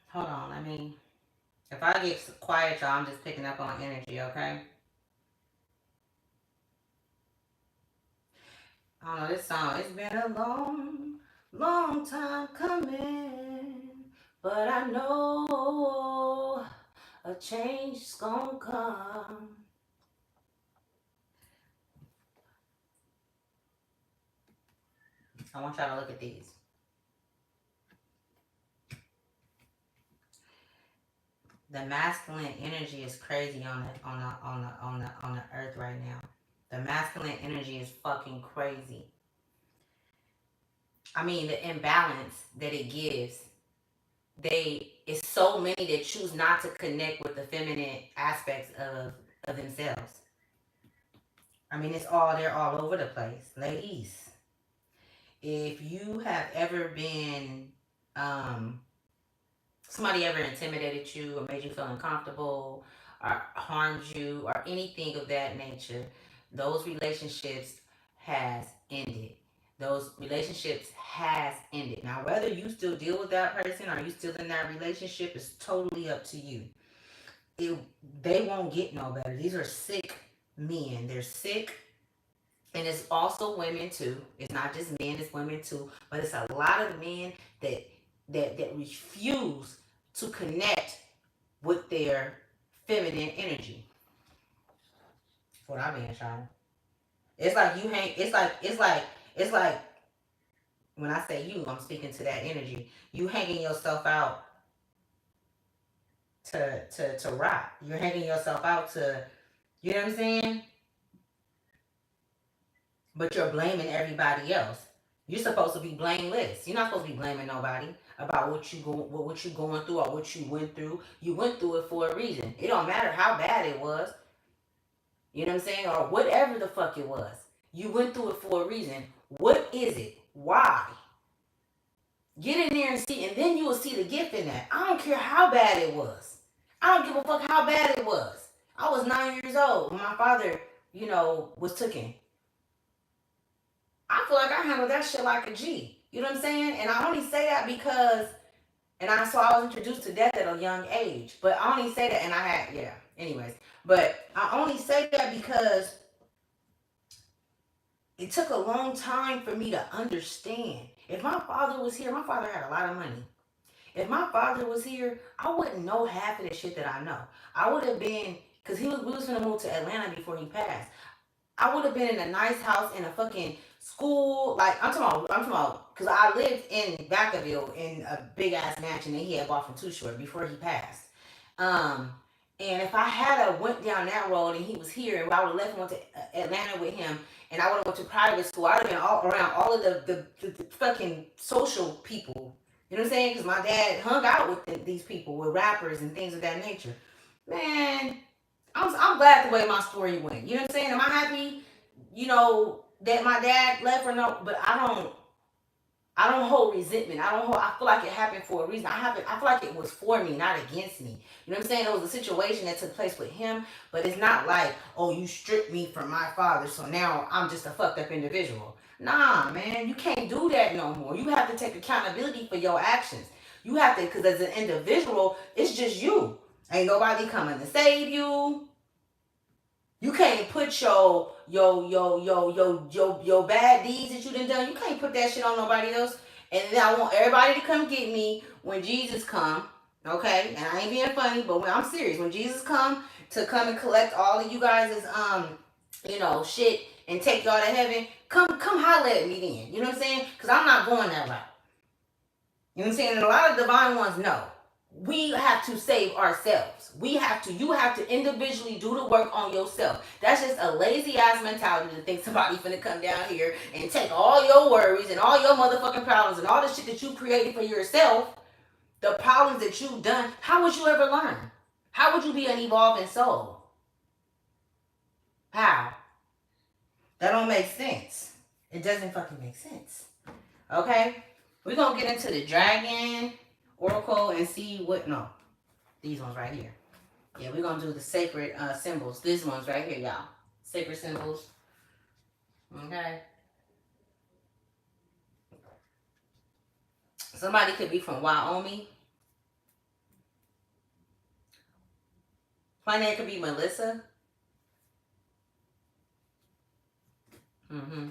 Hold on, if I get quiet, y'all, I'm just picking up on energy, okay? I don't know this song. It's been a long, long time coming, but I know a change is gonna come. I want y'all to look at these. The masculine energy is crazy on the earth right now. The masculine energy is fucking crazy. I mean, the imbalance that it gives, it's so many that choose not to connect with the feminine aspects of themselves. I mean, it's all there all over the place. Ladies, if you have ever been, um, somebody ever intimidated you or made you feel uncomfortable or harmed you or anything of that nature, those relationships has ended. Those relationships has ended. Now, whether you still deal with that person or you still in that relationship is totally up to you. It, they won't get no better. These are sick men. They're sick, and it's also women too. It's not just men, it's women too. But it's a lot of men that that refuse to connect with their feminine energy. That's what I've been trying. It's like you hang. It's like when I say you, I'm speaking to that energy. You hanging yourself out to rot. You're hanging yourself out to, you know what I'm saying? But you're blaming everybody else. You're supposed to be blameless. You're not supposed to be blaming nobody about what you going through or what you went through. You went through it for a reason. It don't matter how bad it was. You know what I'm saying? Or whatever the fuck it was. You went through it for a reason. What is it? Why? Get in there and see, and then you will see the gift in that. I don't care how bad it was. I don't give a fuck how bad it was. I was 9 years old when my father, was taken. I feel like I handled that shit like a G. You know what I'm saying? And I only say that because, I was introduced to death at a young age. But I only say that, and I had, yeah, anyways. But I only say that because it took a long time for me to understand. If my father was here, my father had a lot of money. If my father was here, I wouldn't know half of the shit that I know. I would have been, because we was gonna move to Atlanta before he passed. I would have been in a nice house in a fucking school. Like, I'm talking about, because I lived in Vacaville in a big ass mansion that he had bought from Too Short before he passed. Um, and if I had a went down that road and he was here, and I would have left and went to Atlanta with him, and I would have went to private school, I would have been all around all of the fucking social people. You know what I'm saying? Because my dad hung out with these people, with rappers and things of that nature. Man, I'm glad the way my story went. You know what I'm saying? Am I happy? That my dad left or no? But I don't hold resentment. I feel like it happened for a reason. I feel like it was for me, not against me. You know what I'm saying? It was a situation that took place with him, but it's not like, oh, you stripped me from my father, so now I'm just a fucked up individual. Nah, man, you can't do that no more. You have to take accountability for your actions. You have to, because as an individual, it's just you. Ain't nobody coming to save you. You can't put your bad deeds that you done. You can't put that shit on nobody else. And then I want everybody to come get me when Jesus come. Okay? And I ain't being funny, but I'm serious. When Jesus come and collect all of you guys' shit and take y'all to heaven, come holler at me then. You know what I'm saying? Because I'm not going that route. You know what I'm saying? And a lot of divine ones know. We have to save ourselves. You have to individually do the work on yourself. That's just a lazy ass mentality to think somebody's gonna come down here and take all your worries and all your motherfucking problems and all the shit that you created for yourself, the problems that you've done. How would you ever learn? How would you be an evolving soul? How? That don't make sense. It doesn't fucking make sense. Okay? We're gonna get into the dragon oracle and see what. No, these ones right here. Yeah, we're gonna do the sacred symbols. These ones right here, y'all. Sacred symbols. Okay. Somebody could be from Wyoming. My name could be Melissa. Mm-hmm.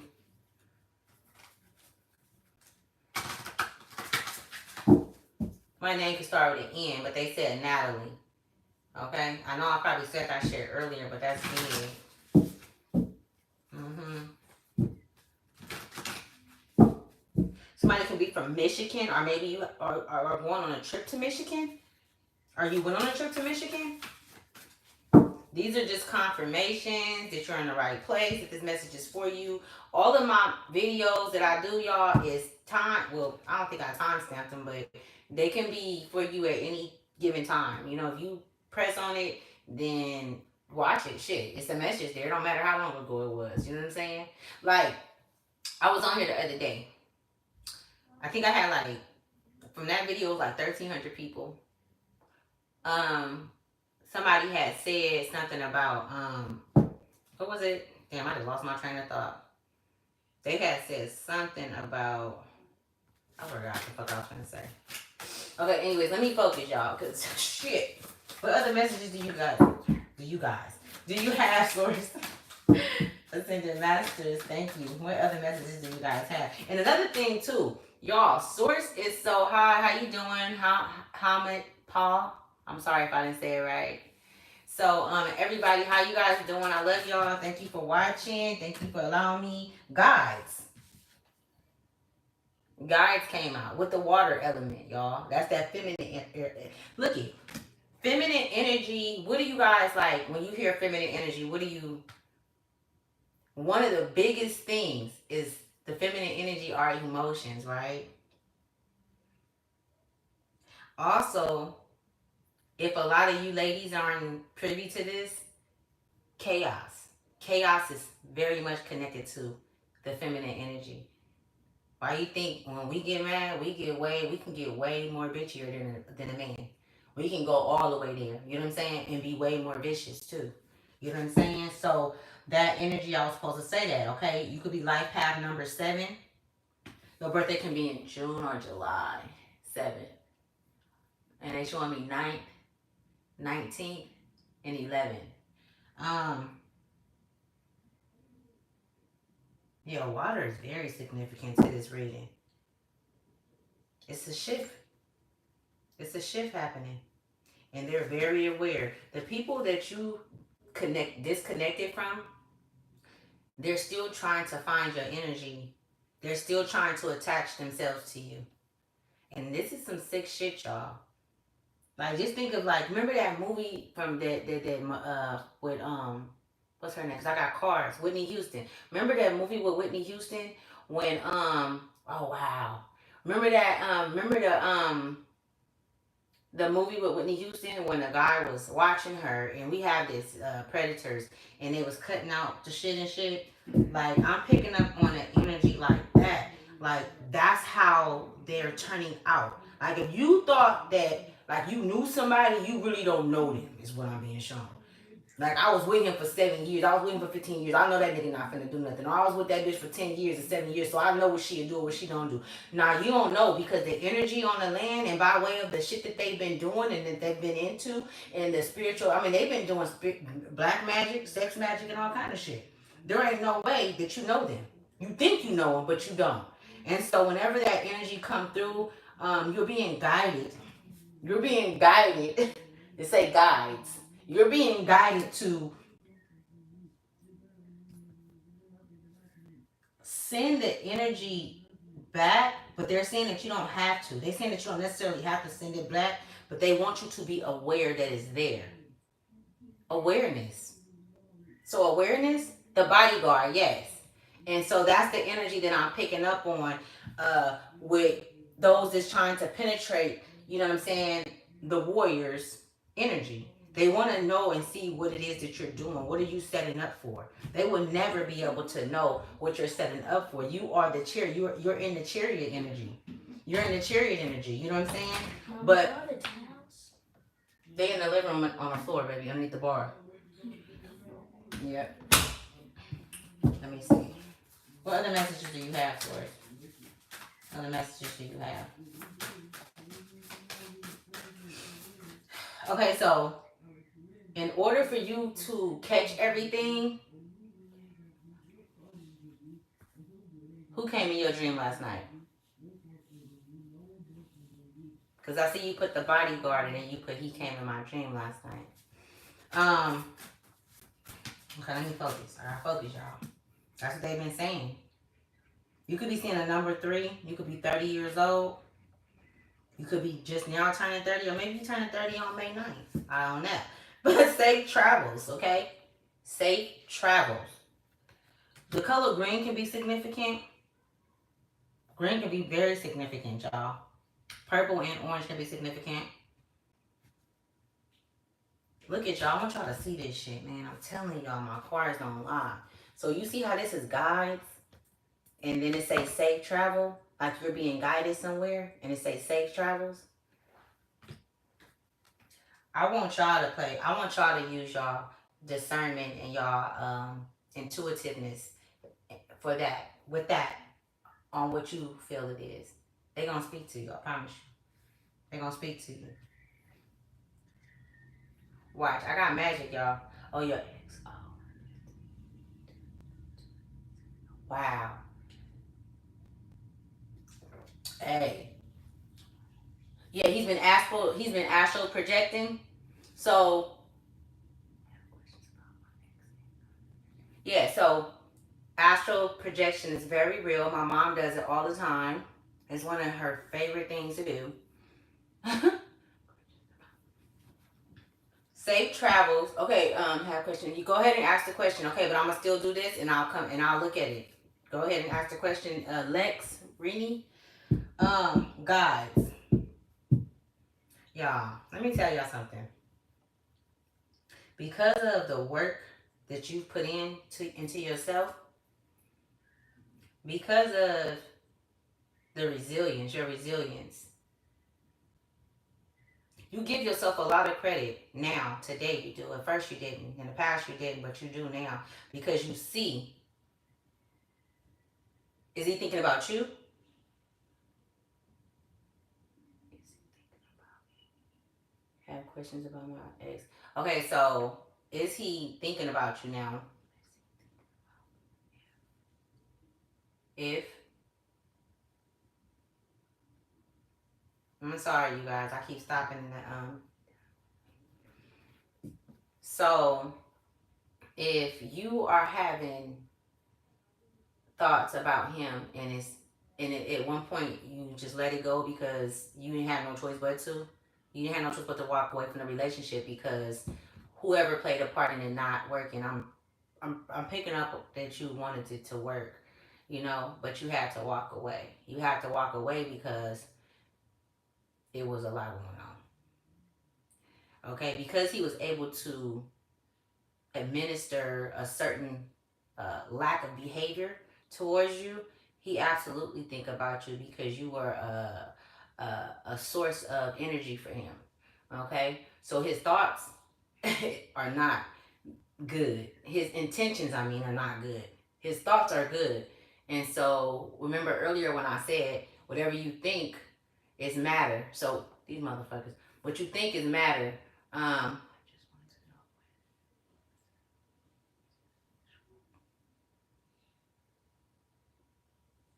My name could start with an N, but they said Natalie. Okay? I know I probably said that shit earlier, but that's me. Mm-hmm. Somebody can be from Michigan, or maybe you are going on a trip to Michigan. Or you went on a trip to Michigan. These are just confirmations that you're in the right place, that this message is for you. All of my videos that I do, y'all, is time. Well, I don't think I time stamped them, but they can be for you at any given time. You know, if you press on it, then watch it. Shit, it's a message there. It don't matter how long ago it was. You know what I'm saying? Like, I was on here the other day. I think I had like, from that video, it was like 1,300 people. Um, Somebody had said something about what was it? Damn, I just lost my train of thought. They had said something about, I forgot the fuck I was gonna say. Okay, anyways, let me focus, y'all, cause shit. What other messages do you guys? Do you have, source? Ascended Masters? Thank you. What other messages do you guys have? And another thing too, y'all. Source is so high. How you doing? How much, Paul? I'm sorry if I didn't say it right. So, everybody, how you guys doing? I love y'all. Thank you for watching. Thank you for allowing me. Guides came out with the water element, y'all. That's that feminine. Look it, feminine energy. What do you guys like when you hear feminine energy? What do you? One of the biggest things is the feminine energy are emotions, right? Also, if a lot of you ladies aren't privy to this, chaos. Chaos is very much connected to the feminine energy. Why you think when we get mad, we can get way more bitchier than a man. We can go all the way there. You know what I'm saying? And be way more vicious too. You know what I'm saying? So that energy, I was supposed to say that, okay? You could be life path number 7. Your birthday can be in June or July 7th. And they showing me 9th, 19th, and 11th. Yeah, water is very significant to this reading. It's a shift. It's a shift happening. And they're very aware. The people that you disconnected from, they're still trying to find your energy. They're still trying to attach themselves to you. And this is some sick shit, y'all. Like, just think of, like, remember that movie from with what's her name? Cause I got cars. Whitney Houston. Remember that movie with Whitney Houston when oh wow. Remember that the movie with Whitney Houston when the guy was watching her and we have this predators and they was cutting out the shit and shit. Like, I'm picking up on an energy like that. Like, that's how they're turning out. Like, if you thought that, like, you knew somebody, you really don't know them, is what I'm being shown. Like, I was with him for 7 years. I was with him for 15 years. I know that nigga not finna do nothing. Or I was with that bitch for 10 years and 7 years, so I know what she'll do or what she don't do. Now, you don't know because the energy on the land and by way of the shit that they've been doing and that they've been into and the spiritual, I mean, they've been doing black magic, sex magic, and all kind of shit. There ain't no way that you know them. You think you know them, but you don't. And so whenever that energy come through, you're being guided. You're being guided. They say guides. You're being guided to send the energy back, but they're saying that you don't have to. They're saying that you don't necessarily have to send it back, but they want you to be aware that it's there. Awareness. So awareness, the bodyguard, yes. And so that's the energy that I'm picking up on with those that's trying to penetrate, you know what I'm saying, the warriors' energy. They want to know and see what it is that you're doing. What are you setting up for? They will never be able to know what you're setting up for. You are the chariot. You're in the chariot energy. You're in the chariot energy. You know what I'm saying? But they in the living room on the floor, baby, underneath the bar. Yep. Let me see. What other messages do you have for it? Other messages do you have? Okay, so in order for you to catch everything, who came in your dream last night? Because I see you put the bodyguard and then you put he came in my dream last night. Okay, let me focus. I gotta focus, y'all. That's what they've been saying. You could be seeing a number 3. You could be 30 years old. You could be just now turning 30, or maybe you turning 30 on May 9th. I don't know. But safe travels, okay? Safe travels. The color green can be significant. Green can be very significant, y'all. Purple and orange can be significant. Look at y'all. I want y'all to see this shit, man. I'm telling y'all, my cards don't lie. So you see how this is guides? And then it says safe travel? Like you're being guided somewhere. And it says safe travels? I want y'all to play. I want y'all to use y'all discernment and y'all intuitiveness for that. With that, on what you feel it is. They're going to speak to you. I promise you. They're going to speak to you. Watch. I got magic, y'all. Oh, your ex. Oh. Wow. Hey. Yeah, he's been astral projecting. So yeah, so astral projection is very real. My mom does it all the time. It's one of her favorite things to do. Safe travels. Okay, have a question. You go ahead and ask the question, okay, but I'm gonna still do this and I'll come and I'll look at it. Go ahead and ask the question. Lex, Rini. Guys. Y'all, let me tell y'all something. Because of the work that you've put into yourself, because of your resilience, you give yourself a lot of credit now, today you do. At first you didn't. In the past you didn't, but you do now. Because you see, is he thinking about you? Have questions about my ex. Okay, so is he thinking about you now? If I'm sorry, you guys. I keep stopping the So if you are having thoughts about him at one point you just let it go because you didn't have no choice but to. You didn't have no choice but to walk away from the relationship because whoever played a part in it not working. I'm picking up that you wanted it to work, but you had to walk away. You had to walk away because it was a lot going on. Okay, because he was able to administer a certain lack of behavior towards you, he absolutely think about you because you were a source of energy for him. Okay, so his thoughts are not good. His intentions, I mean, are not good. His thoughts are good. And so remember earlier when I said whatever you think is matter. So these motherfuckers, what you think is matter.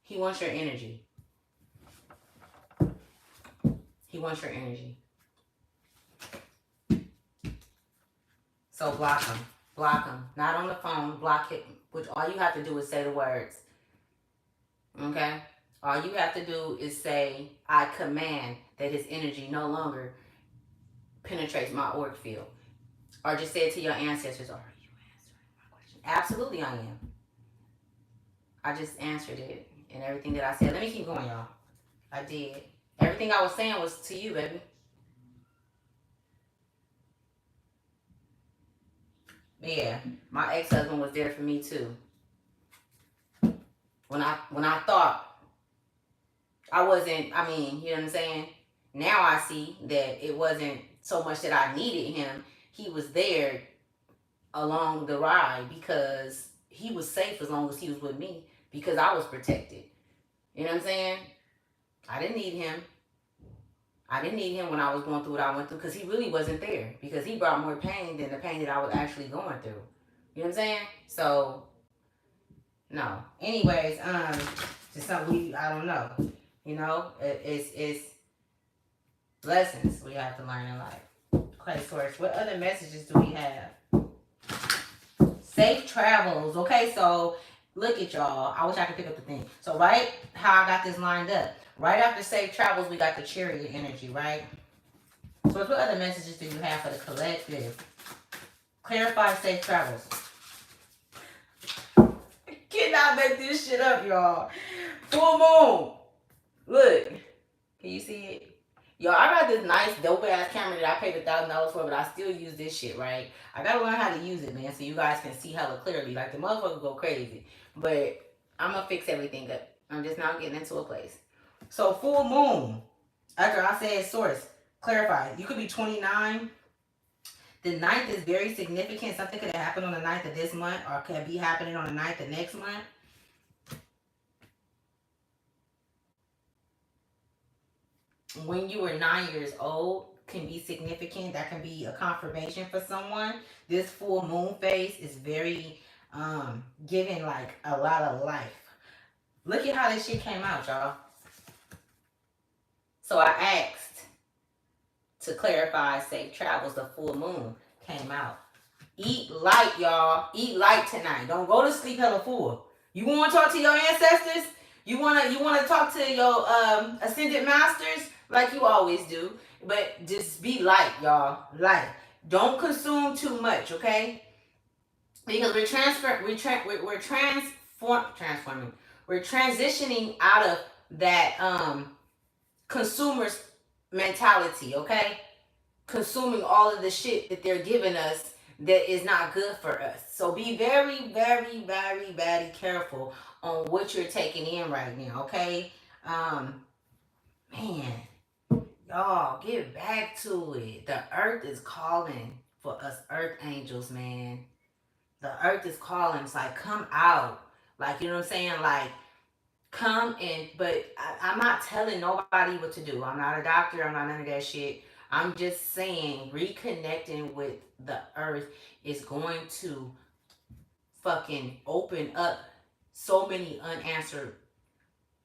He wants your energy. He wants your energy. So block him. Block him. Not on the phone. Block him. Which all you have to do is say the words. Okay? All you have to do is say, I command that his energy no longer penetrates my auric field. Or just say it to your ancestors. Are you answering my question? Absolutely I am. I just answered it. And everything that I said. Let me keep going, y'all. I did. Everything I was saying was to you, baby. Yeah, my ex-husband was there for me too. When I thought I wasn't, I mean, you know what I'm saying? Now I see that it wasn't so much that I needed him. He was there along the ride because he was safe as long as he was with me because I was protected. You know what I'm saying? I didn't need him. I didn't need him when I was going through what I went through because he really wasn't there because he brought more pain than the pain that I was actually going through. You know what I'm saying? So, no. Anyways, just something I don't know. It's lessons we have to learn in life. Okay, Source, what other messages do we have? Safe travels. Okay, so look at y'all. I wish I could pick up the thing. So right how I got this lined up. Right after safe travels, we got the chariot energy, right? So what other messages do you have for the collective? Clarify safe travels. I cannot make this shit up, y'all. Full moon. Look. Can you see it? Yo, I got this nice dope ass camera that I paid $1,000 for, but I still use this shit, right? I gotta learn how to use it, man, so you guys can see hella clearly. Like the motherfucker go crazy. But I'm gonna fix everything up. I'm just now getting into a place. So full moon. After I said source, clarify. You could be 29. The 9th is very significant. Something could have happened on the 9th of this month, or could be happening on the 9th of next month. When you were 9 years old can be significant. That can be a confirmation for someone. This full moon phase is very giving like a lot of life. Look at how this shit came out, y'all. So I asked to clarify safe travels. The full moon came out. Eat light, y'all. Eat light tonight. Don't go to sleep hella full. You want to talk to your ancestors? You wanna talk to your ascended masters like you always do, but just be light, y'all. Light. Don't consume too much, okay? Because we're transforming. We're transitioning out of that consumer's mentality, okay? Consuming all of the shit that they're giving us that is not good for us. So be very, very, very, very careful on what you're taking in right now, okay? Man, y'all, get back to it. The earth is calling for us earth angels, man. The earth is calling. It's like, come out. Like, you know what I'm saying? Like, come in. But I'm not telling nobody what to do. I'm not a doctor. I'm not none of that shit. I'm just saying reconnecting with the earth is going to fucking open up so many unanswered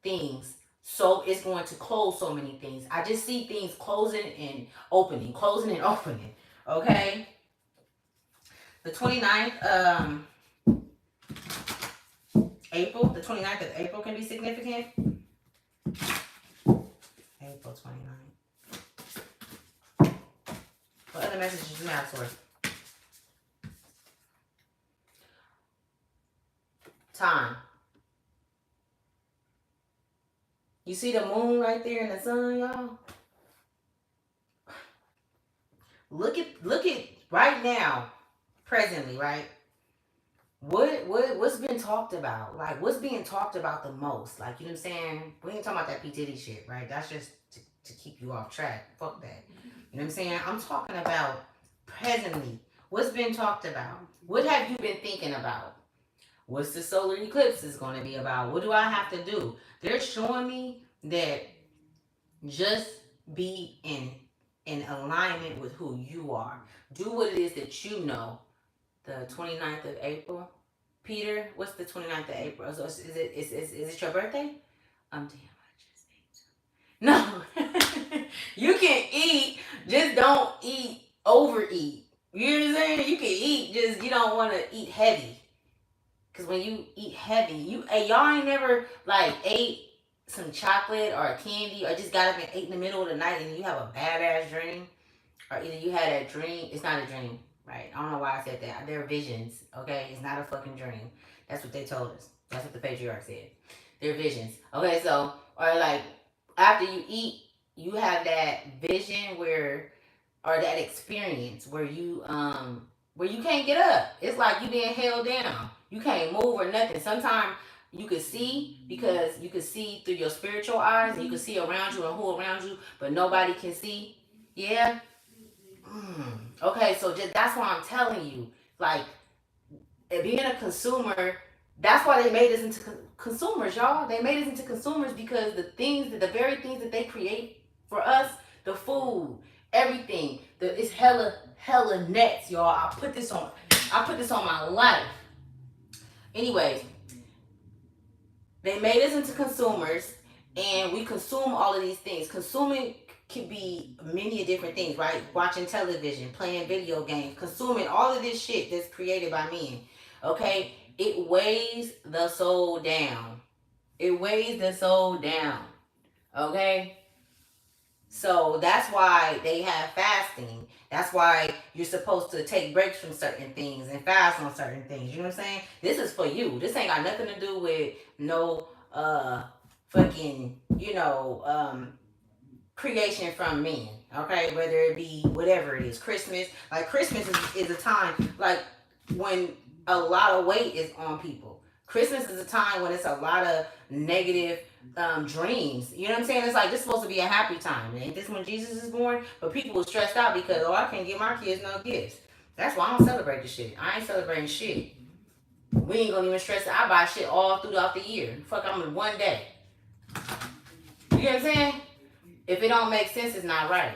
things. So it's going to close so many things. I just see things closing and opening, closing and opening. Okay? The 29th, April, the 29th of April can be significant. April 29th. What other messages do you have, Source? Time. You see the moon right there in the sun, y'all? Look at right now, presently, right? What's been talked about? Like, what's being talked about the most? Like, you know what I'm saying? We ain't talking about that P. Diddy shit, right? That's just to keep you off track. Fuck that. You know what I'm saying? I'm talking about presently. What's been talked about? What have you been thinking about? What's the solar eclipse is going to be about? What do I have to do? They're showing me that just be in alignment with who you are. Do what it is that you know. The 29th of April. Peter, what's the 29th of April? So is it your birthday? Damn, I just ate. No. You can eat, just don't overeat. You know what I'm saying? You can eat, just you don't want to eat heavy. Cause when you eat heavy, y'all ain't never like ate some chocolate or a candy or just got up and ate in the middle of the night and you have a badass dream, or either you had a dream. It's not a dream, right? I don't know why I said that. They're visions, okay? It's not a fucking dream. That's what they told us. That's what the patriarch said. They're visions, okay? So, or like after you eat, you have that vision where, or that experience where you can't get up. It's like you being held down. You can't move or nothing. Sometimes you could see because you could see through your spiritual eyes and you can see around you and who around you, but nobody can see. Yeah. Okay, so just that's why I'm telling you, like, being a consumer, that's why they made us into consumers, y'all. They made us into consumers because the very things that they create for us, the food, everything, it's hella nets, y'all. I put this on my life. Anyways, they made us into consumers, and we consume all of these things. Consuming can be many different things, right? Watching television, playing video games, consuming all of this shit that's created by men. Okay? It weighs the soul down. It weighs the soul down. Okay? So So that's why they have fasting. That's why you're supposed to take breaks from certain things and fast on certain things. You know what I'm saying? This is for you. This ain't got nothing to do with no fucking, creation from men. Okay, whether it be whatever it is, Christmas. Like Christmas is a time like when a lot of weight is on people. Christmas is a time when it's a lot of negative dreams. You know what I'm saying? It's like this is supposed to be a happy time. Ain't this when Jesus is born? But people were stressed out because I can't give my kids no gifts. That's why I don't celebrate the shit. I ain't celebrating shit. We ain't gonna even stress it. I buy shit all throughout the year. Fuck, I'm in one day. You know what I'm saying? If it don't make sense, it's not right.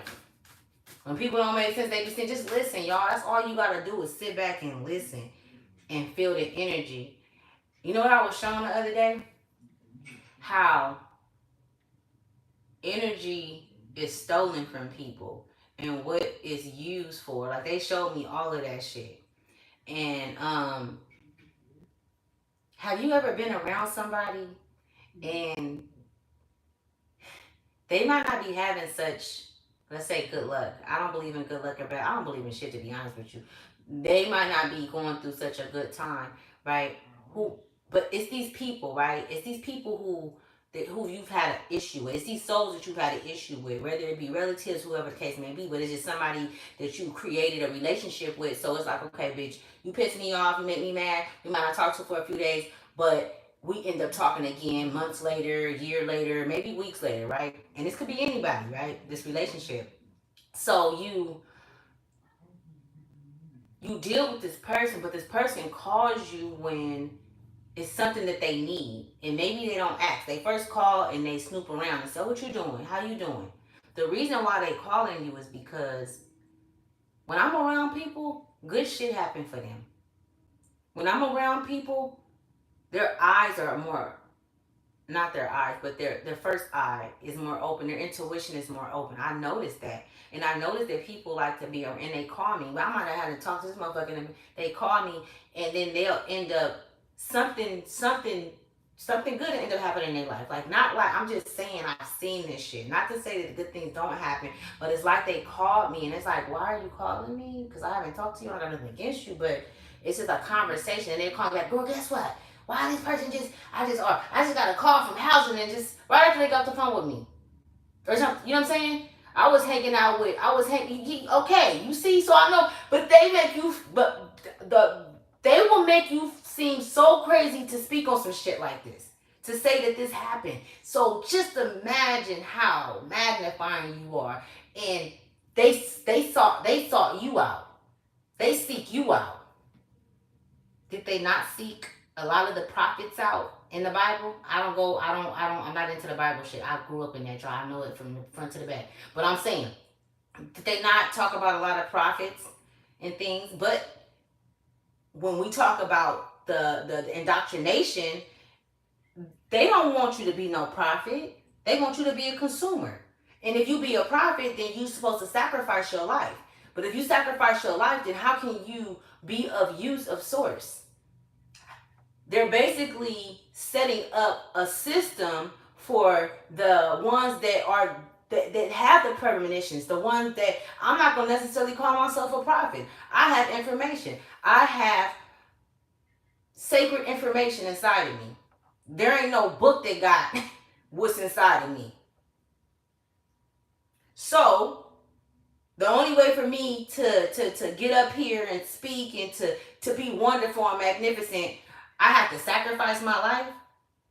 When people don't make sense, they be saying, just listen, y'all. That's all you gotta do is sit back and listen and feel the energy. You know what I was shown the other day? How energy is stolen from people and what it's used for. Like they showed me all of that shit. And have you ever been around somebody and they might not be having such, let's say, good luck. I don't believe in good luck or bad. I don't believe in shit, to be honest with you. They might not be going through such a good time, right? But it's these people, right? It's these people who you've had an issue with. It's these souls that you've had an issue with, whether it be relatives, whoever the case may be, but it's just somebody that you created a relationship with. So it's like, okay, bitch, you pissed me off, you make me mad. We might not talk to for a few days, but we end up talking again months later, a year later, maybe weeks later, right? And this could be anybody, right? This relationship. So you deal with this person, but this person calls you when it's something that they need, and maybe they don't ask. They first call and they snoop around and say, "What you doing? How you doing?" The reason why they calling you is because when I'm around people, good shit happen for them. When I'm around people, their eyes are more, not their eyes, but their first eye is more open. Their intuition is more open. I noticed that, and I noticed that people like to be, and they call me. Well, I might have had to talk to this motherfucker, and they call me, and then they'll end up something good end up happening in their life. Like not like I'm just saying I've seen this shit. Not to say that good things don't happen, but it's like they called me, and it's like, why are you calling me? Because I haven't talked to you. I got nothing against you, but it's just a conversation, and they call me like, girl, guess what? Why this person I just got a call from housing and just right after they got off the phone with me. Or something. You know what I'm saying? I was hanging, okay, you see, so I know, but they will make you seem so crazy to speak on some shit like this. To say that this happened. So just imagine how magnifying you are. And they sought you out. They seek you out. Did they not seek a lot of the prophets out in the Bible? I'm not into the Bible shit. I grew up in that, y'all. I know it from the front to the back. But I'm saying, did they not talk about a lot of prophets and things? But when we talk about the indoctrination, they don't want you to be no prophet. They want you to be a consumer. And if you be a prophet, then you're supposed to sacrifice your life. But if you sacrifice your life, then how can you be of use of source? They're basically setting up a system for the ones that have the premonitions, the ones that I'm not gonna necessarily call myself a prophet. I have information. I have sacred information inside of me. There ain't no book that got what's inside of me. So the only way for me to get up here and speak and to be wonderful and magnificent, I have to sacrifice my life.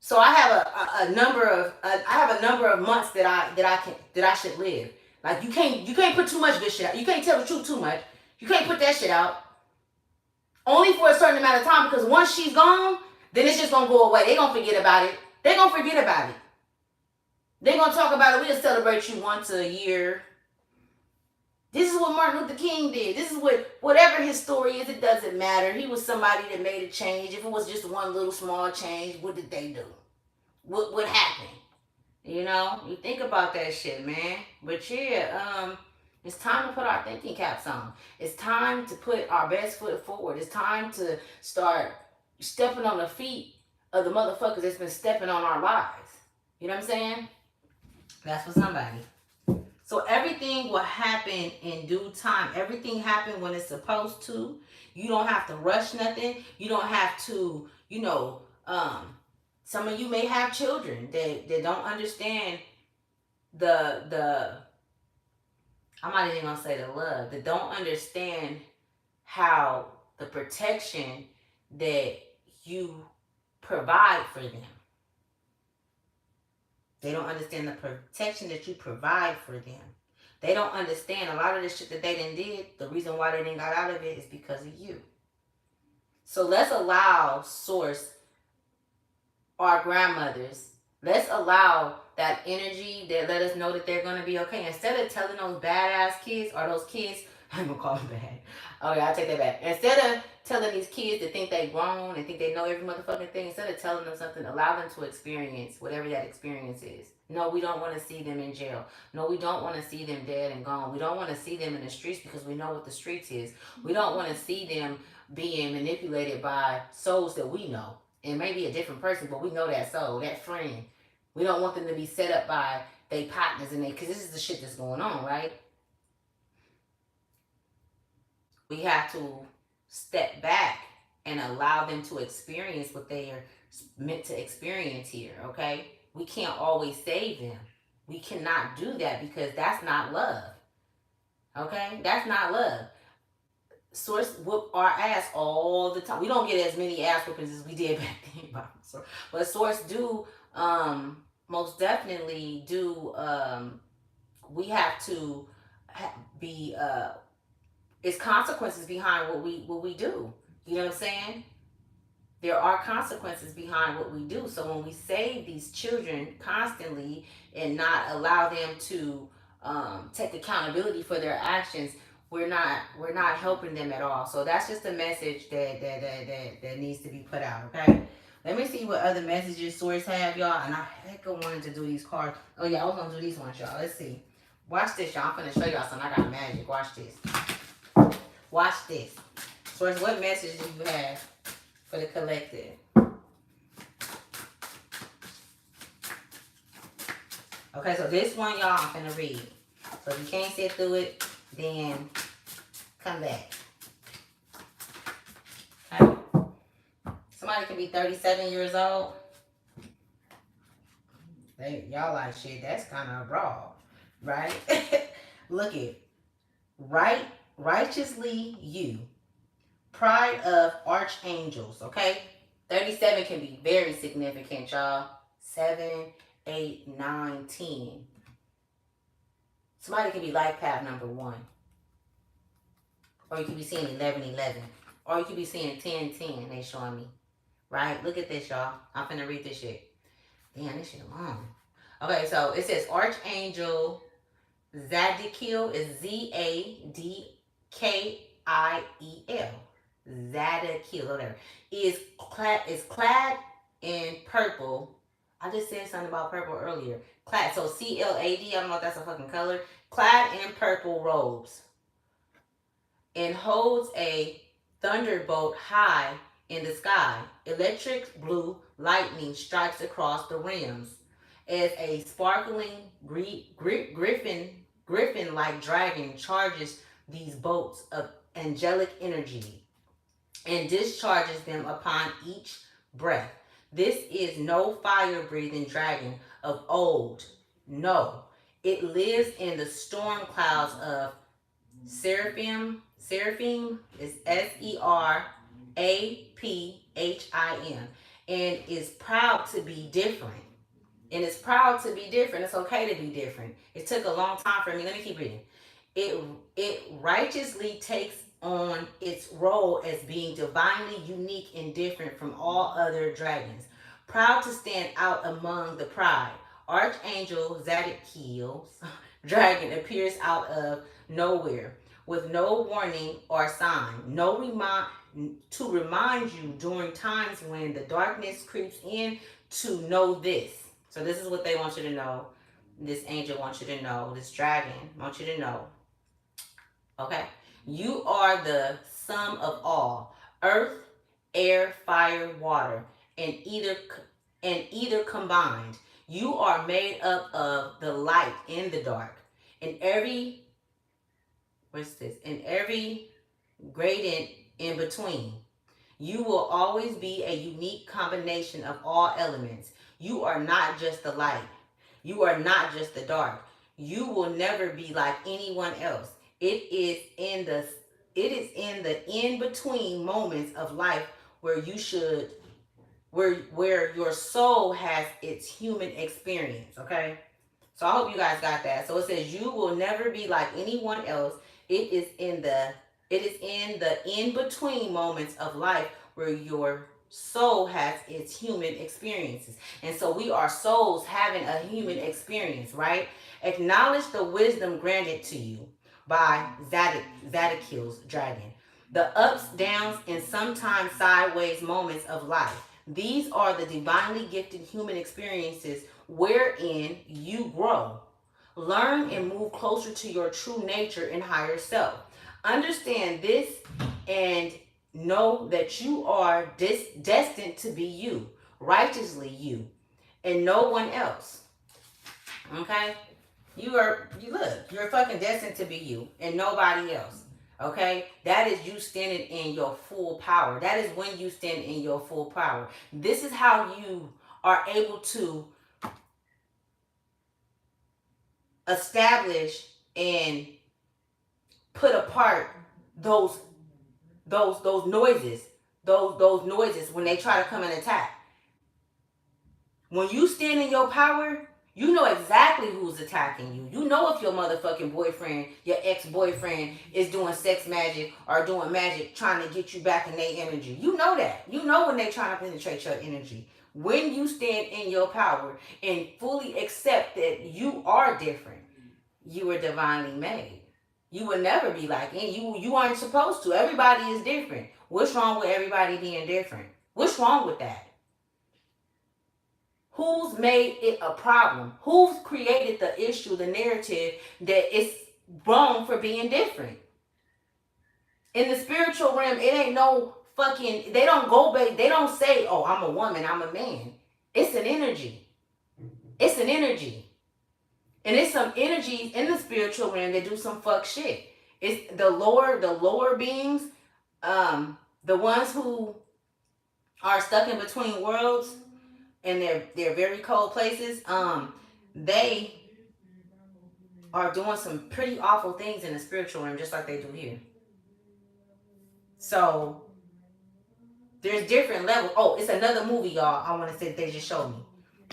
So I have a number of months that I should live. Like you can't put too much good shit out. You can't tell the truth too much. You can't put that shit out. Only for a certain amount of time, because once she's gone, then it's just gonna go away. They gonna forget about it. They gonna forget about it. They gonna talk about it. We'll celebrate you once a year. This is what Martin Luther King did. This is whatever his story is, it doesn't matter. He was somebody that made a change. If it was just one little small change, what did they do? What happened? You know, you think about that shit, man. But yeah, it's time to put our thinking caps on. It's time to put our best foot forward. It's time to start stepping on the feet of the motherfuckers that's been stepping on our lives. You know what I'm saying? That's for somebody. So everything will happen in due time. Everything happens when it's supposed to. You don't have to rush nothing. You don't have to, some of you may have children that don't understand the I'm not even gonna say the love, that don't understand how the protection that you provide for them. They don't understand the protection that you provide for them. They don't understand a lot of the shit that they done did. The reason why they didn't got out of it is because of you. So let's allow Source, our grandmothers, let's allow that energy that let us know that they're gonna be okay. Instead of telling those badass kids or those kids, I'm gonna call them bad. Okay, I'll take that back. Instead of telling these kids that think they grown and think they know every motherfucking thing, instead of telling them something, allow them to experience whatever that experience is. No, we don't want to see them in jail. No, we don't want to see them dead and gone. We don't want to see them in the streets because we know what the streets is. We don't want to see them being manipulated by souls that we know. It may be a different person, but we know that soul, that friend. We don't want them to be set up by their partners and they, because this is the shit that's going on, right? We have to step back and allow them to experience what they are meant to experience here, okay? We can't always save them. We cannot do that because that's not love, okay? That's not love. Source whoop our ass all the time. We don't get as many ass whoopings as we did back then, but Source do most definitely do. We have to be it's consequences behind what we do. You know what I'm saying? There are consequences behind what we do. So when we save these children constantly and not allow them to take accountability for their actions, we're not helping them at all. So that's just a message that needs to be put out. Okay. Let me see what other messages Source have, y'all. And I heck I wanted to do these cards. Oh yeah, I was gonna do these ones, y'all. Let's see. Watch this, y'all. I'm gonna show y'all something. I got magic. Watch this. Watch this. Source, what message do you have for the collective? Okay, so this one, y'all, I'm gonna read. So if you can't sit through it, then come back. Okay. Somebody can be 37 years old. Y'all like shit, that's kind of raw, right? Look it. Righteously you. Pride of archangels, okay? 37 can be very significant, y'all. 7, 8, 9, 10. Somebody can be life path number 1. Or you could be seeing 11, 11. Or you could be seeing 10, 10, they showing me. Right? Look at this, y'all. I'm finna read this shit. Damn, this shit long. Okay, so it says Archangel Zadkiel is Zadkiel. Zadkiel, whatever. Is clad in purple. I just said something about purple earlier. Clad, so CLAD, I don't know if that's a fucking color. Clad in purple robes. And holds a thunderbolt high in the sky. Electric blue lightning strikes across the rims as a sparkling griffin-like dragon charges these bolts of angelic energy and discharges them upon each breath. This is no fire-breathing dragon of old. No, it lives in the storm clouds of Seraphim. Seraphim is Serapphim, and is proud to be different. And it's proud to be different. It's okay to be different. It took a long time for me. Let me keep reading. It righteously takes on its role as being divinely unique and different from all other dragons. Proud to stand out among the pride. Archangel Zadkiel's dragon appears out of nowhere with no warning or sign. To remind you during times when the darkness creeps in to know this. So this is what they want you to know. This angel wants you to know. This dragon wants you to know. Okay? You are the sum of all. Earth, air, fire, water, and either combined. You are made up of the light and the dark. In every, what's this? In every gradient in between. You will always be a unique combination of all elements. You are not just the light. You are not just the dark. You will never be like anyone else. It is in the in between moments of life where you should where your soul has its human experience, okay? So I hope you guys got that. So it says you will never be like anyone else. It is in the in between moments of life where your soul has its human experiences. And so we are souls having a human experience, right? Acknowledge the wisdom granted to you by Zadokil's dragon. The ups, downs, and sometimes sideways moments of life. These are the divinely gifted human experiences wherein you grow. Learn and move closer to your true nature and higher self. Understand this and know that you are destined to be you, righteously you, and no one else. Okay? You're fucking destined to be you and nobody else. Okay? That is you standing in your full power. That is when you stand in your full power. This is how you are able to establish and put apart those noises, those noises when they try to come and attack. When you stand in your power, you know exactly who's attacking you. You know if your motherfucking boyfriend, your ex-boyfriend is doing sex magic or doing magic trying to get you back in their energy. You know that. You know when they trying to penetrate your energy. When you stand in your power and fully accept that you are different, you are divinely made. You will never be like you aren't supposed to. Everybody is different. What's wrong with everybody being different? What's wrong with that? Who's made it a problem? Who's created the issue, the narrative that it's wrong for being different? In the spiritual realm, it ain't no fucking, they don't go back, they don't say, oh, I'm a woman, I'm a man. It's an energy. It's an energy. And it's some energies in the spiritual realm that do some fuck shit. It's the lower beings, the ones who are stuck in between worlds and they're very cold places. They are doing some pretty awful things in the spiritual realm, just like they do here. So there's different levels. Oh, it's another movie, y'all. I want to say they just showed me.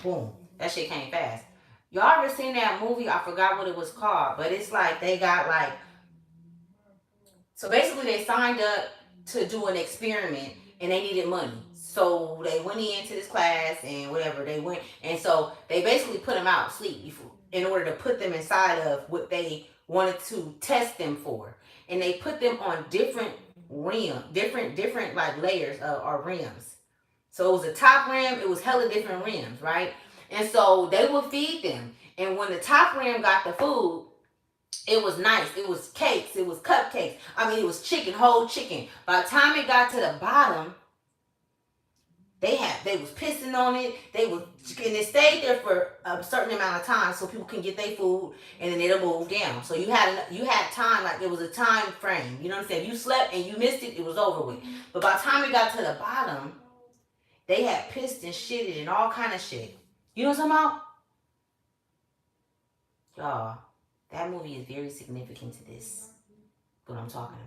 Boom, that shit came fast. Y'all ever seen that movie? I forgot what it was called, but it's like they got like, so basically they signed up to do an experiment and they needed money. So they went into this class and whatever they went, and so they basically put them out sleep before, in order to put them inside of what they wanted to test them for, and they put them on different different like layers or rims. So it was a top rim, it was hella different rims, right? And so they would feed them, and when the top rim got the food, it was nice. It was cakes. It was cupcakes. I mean, it was chicken, whole chicken. By the time it got to the bottom, they was pissing on it. And it stayed there for a certain amount of time so people can get their food, and then it'll move down. So you had time, like it was a time frame. You know what I'm saying? If you slept and you missed it, it was over with. But by the time it got to the bottom, they had pissed and shitted and all kind of shit. You know what I'm talking about? Y'all, that movie is very significant to this. What I'm talking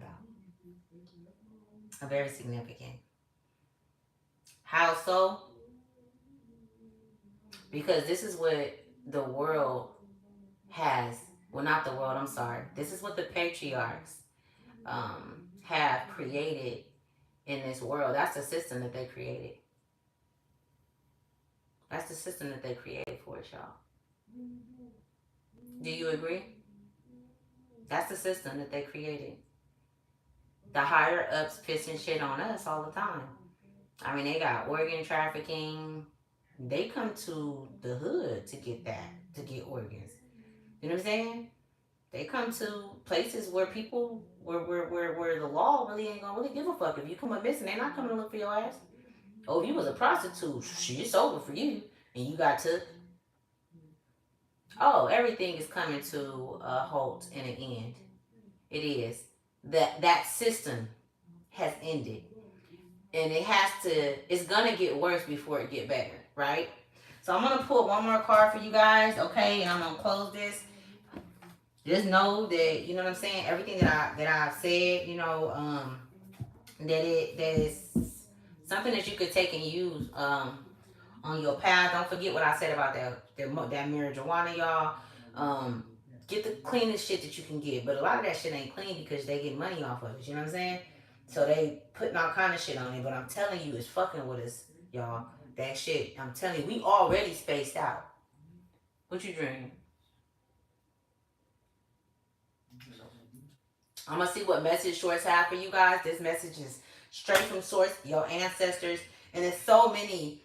about. Very significant. How so? Because this is what the world has. Well, not the world, I'm sorry. This is what the patriarchs have created in this world. That's the system that they created. That's the system that they created for us, y'all. Do you agree? That's the system that they created. The higher ups pissing shit on us all the time. I mean, they got organ trafficking. They come to the hood to get organs. You know what I'm saying? They come to places where people, where the law really ain't gonna really give a fuck. If you come up missing, they're not coming to look for your ass. Oh, if you was a prostitute, shit, it's over for you. And you got took. Oh, everything is coming to a halt and an end. It is. That system has ended. And it has to, it's gonna get worse before it get better, right? So I'm gonna pull one more card for you guys, okay? And I'm gonna close this. Just know that, you know what I'm saying, everything that I've said, that is something that you could take and use on your path. Don't forget what I said about that marijuana, y'all. Um, get the cleanest shit that you can get, but a lot of that shit ain't clean because they get money off of it. You know what I'm saying? So they putting all kind of shit on it. But I'm telling you, it's fucking with us, y'all. That shit. I'm telling you, we already spaced out. What you drink? I'm gonna see what message Source have for you guys. This message is straight from Source, your ancestors, and there's so many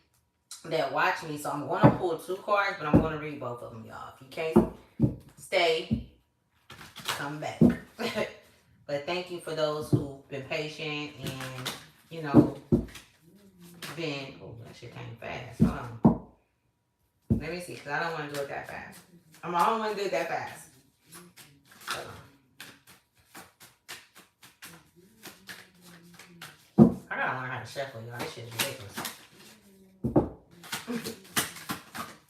that watch me. So I'm gonna pull two cards, but I'm gonna read both of them, y'all. If you can't stay, come back. But thank you for those who've been patient and been. Oh, that shit came fast. Hold on. Let me see, cause I don't want to do it that fast. I don't want to do it that fast. Hold on. I gotta learn how to shuffle, y'all. This shit's ridiculous.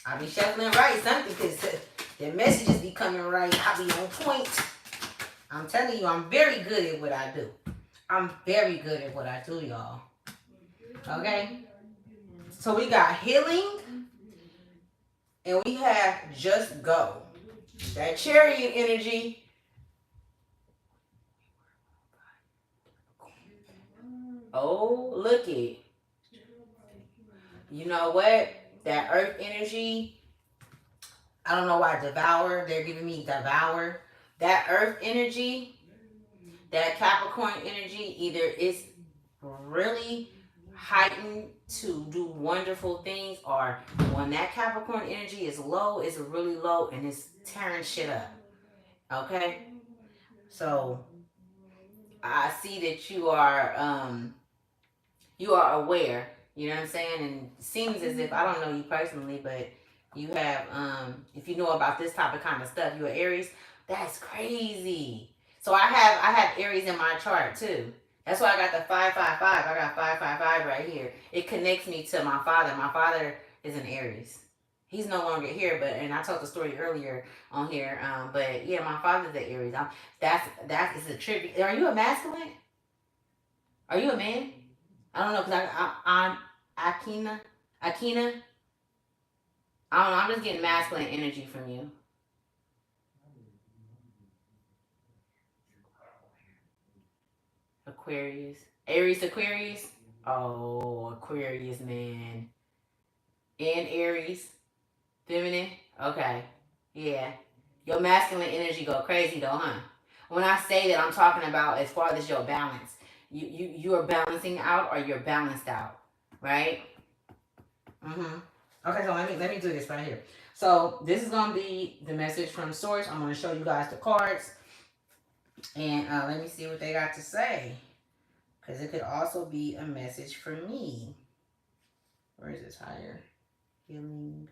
I be shuffling right something because the messages be coming right. I be on point. I'm telling you, I'm very good at what I do. I'm very good at what I do, y'all. Okay? So we got healing and we have just go. That chariot energy. Oh, look it. You know what? That earth energy. I don't know why devour. They're giving me devour. That earth energy, that Capricorn energy, either it's really heightened to do wonderful things, or when that Capricorn energy is low, it's really low and it's tearing shit up. Okay? So I see that you are aware, you know what I'm saying? And it seems as if I don't know you personally, but you have if you know about this type of kind of stuff, you're Aries. That's crazy. So I have Aries in my chart too. That's why I got the 555. I got 555 right here. It connects me to my father. My father is an Aries. He's no longer here, but and I told the story earlier on here. But yeah, my father's an Aries. That is a tribute. Are you a masculine? Are you a man? I don't know because I'm Akina. Akina. I don't know. I'm just getting masculine energy from you. Aquarius. Aries Aquarius. Oh, Aquarius man. And Aries. Feminine. Okay. Yeah. Your masculine energy go crazy though, huh? When I say that, I'm talking about as far as your balance. You are balancing out or you're balanced out, right? Mm-hmm. Okay, so let me do this right here. So this is gonna be the message from Source. I'm gonna show you guys the cards, and let me see what they got to say, because it could also be a message for me. Where is this higher healing?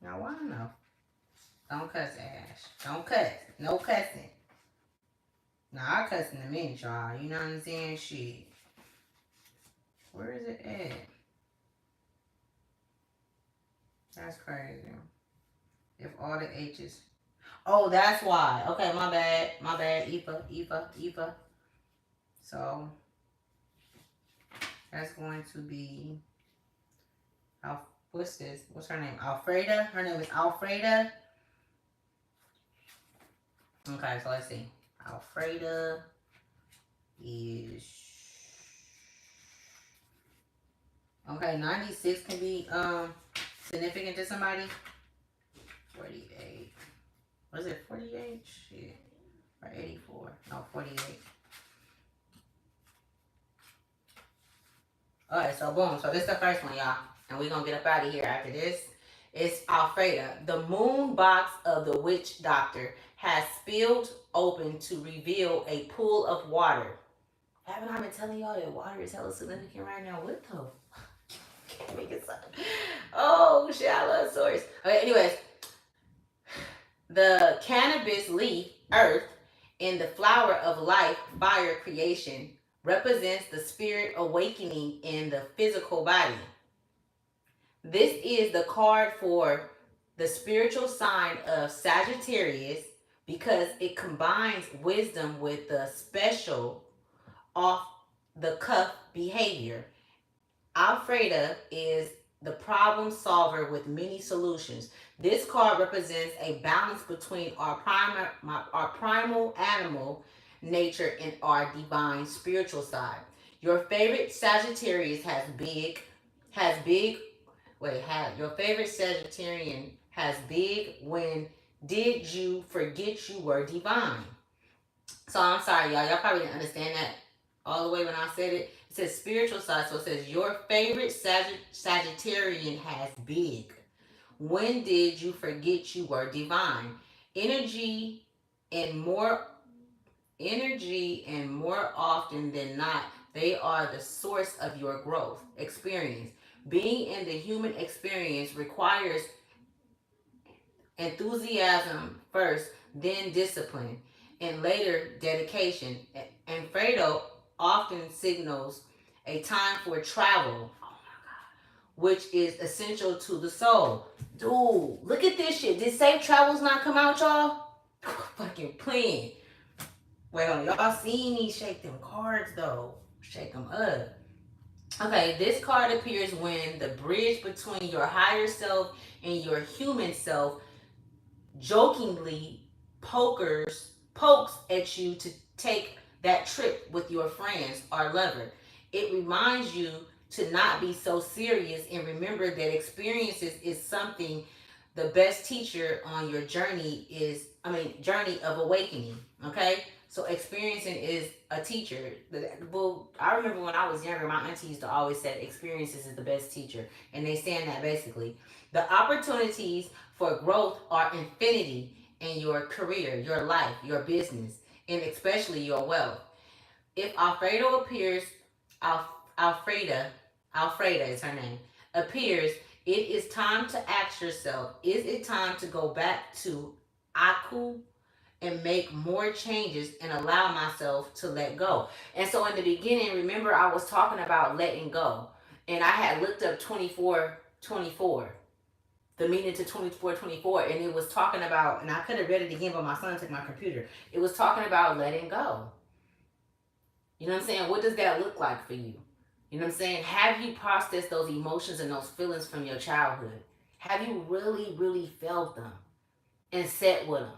Now why no? Don't cuss, Ash. Don't cuss. No cussing. Now I cuss in a minute, y'all. You know what I'm saying? Shit. Where is it at? That's crazy. If all the H's. Oh, that's why. Okay, my bad. My bad. Ifa. So that's going to be what's this? What's her name? Alfreda. Her name is Alfreda. Okay, so let's see. Alfreda is okay. 96 can be significant to somebody. 48. Was it 48? Shit. Or 84. No, 48. Alright, so boom. So this is the first one, y'all. And we're gonna get up out of here after this. It's Alfreda. The moon box of the witch doctor has spilled open to reveal a pool of water. Haven't I been telling y'all that water is hella significant right now? What the? Oh shit, I love stories. Okay, anyways, the cannabis leaf, earth, in the flower of life, fire creation, represents the spirit awakening in the physical body. This is the card for the spiritual sign of Sagittarius because it combines wisdom with the special off the cuff behavior. Alfreda is the problem solver with many solutions. This card represents a balance between our primal animal nature and our divine spiritual side. Your favorite Sagittarius has big your favorite Sagittarian has big when did you forget you were divine? So I'm sorry, y'all. Y'all probably didn't understand that all the way when I said it. It says spiritual side, so it says your favorite Sagittarian has big. When did you forget you were divine? Energy and more more often than not, they are the source of your growth experience. Being in the human experience requires enthusiasm first, then discipline, and later dedication. And Fredo often signals a time for travel, which is essential to the soul. Dude, look at this shit. Did Safe Travels not come out, y'all? Fucking playing. Wait on, y'all seen me shake them cards though? Shake them up. Okay, this card appears when the bridge between your higher self and your human self jokingly pokes at you to take that trip with your friends or lover. It reminds you to not be so serious and remember that experiences is something the best teacher on your journey of awakening. Okay? So experiencing is a teacher. Well, I remember when I was younger, my auntie used to always say experiences is the best teacher. And they saying that basically. The opportunities for growth are infinity in your career, your life, your business, and especially your wealth. If Alfredo appears, Alfreda, Alfreda is her name, appears, it is time to ask yourself, is it time to go back to Aku and make more changes and allow myself to let go? And so in the beginning, remember I was talking about letting go. And I had looked up 24:24, the meaning to 24:24, and it was talking about, and I could have read it again, but my son took my computer. It was talking about letting go. You know what I'm saying? What does that look like for you? You know what I'm saying? Have you processed those emotions and those feelings from your childhood? Have you really, really felt them and sat with them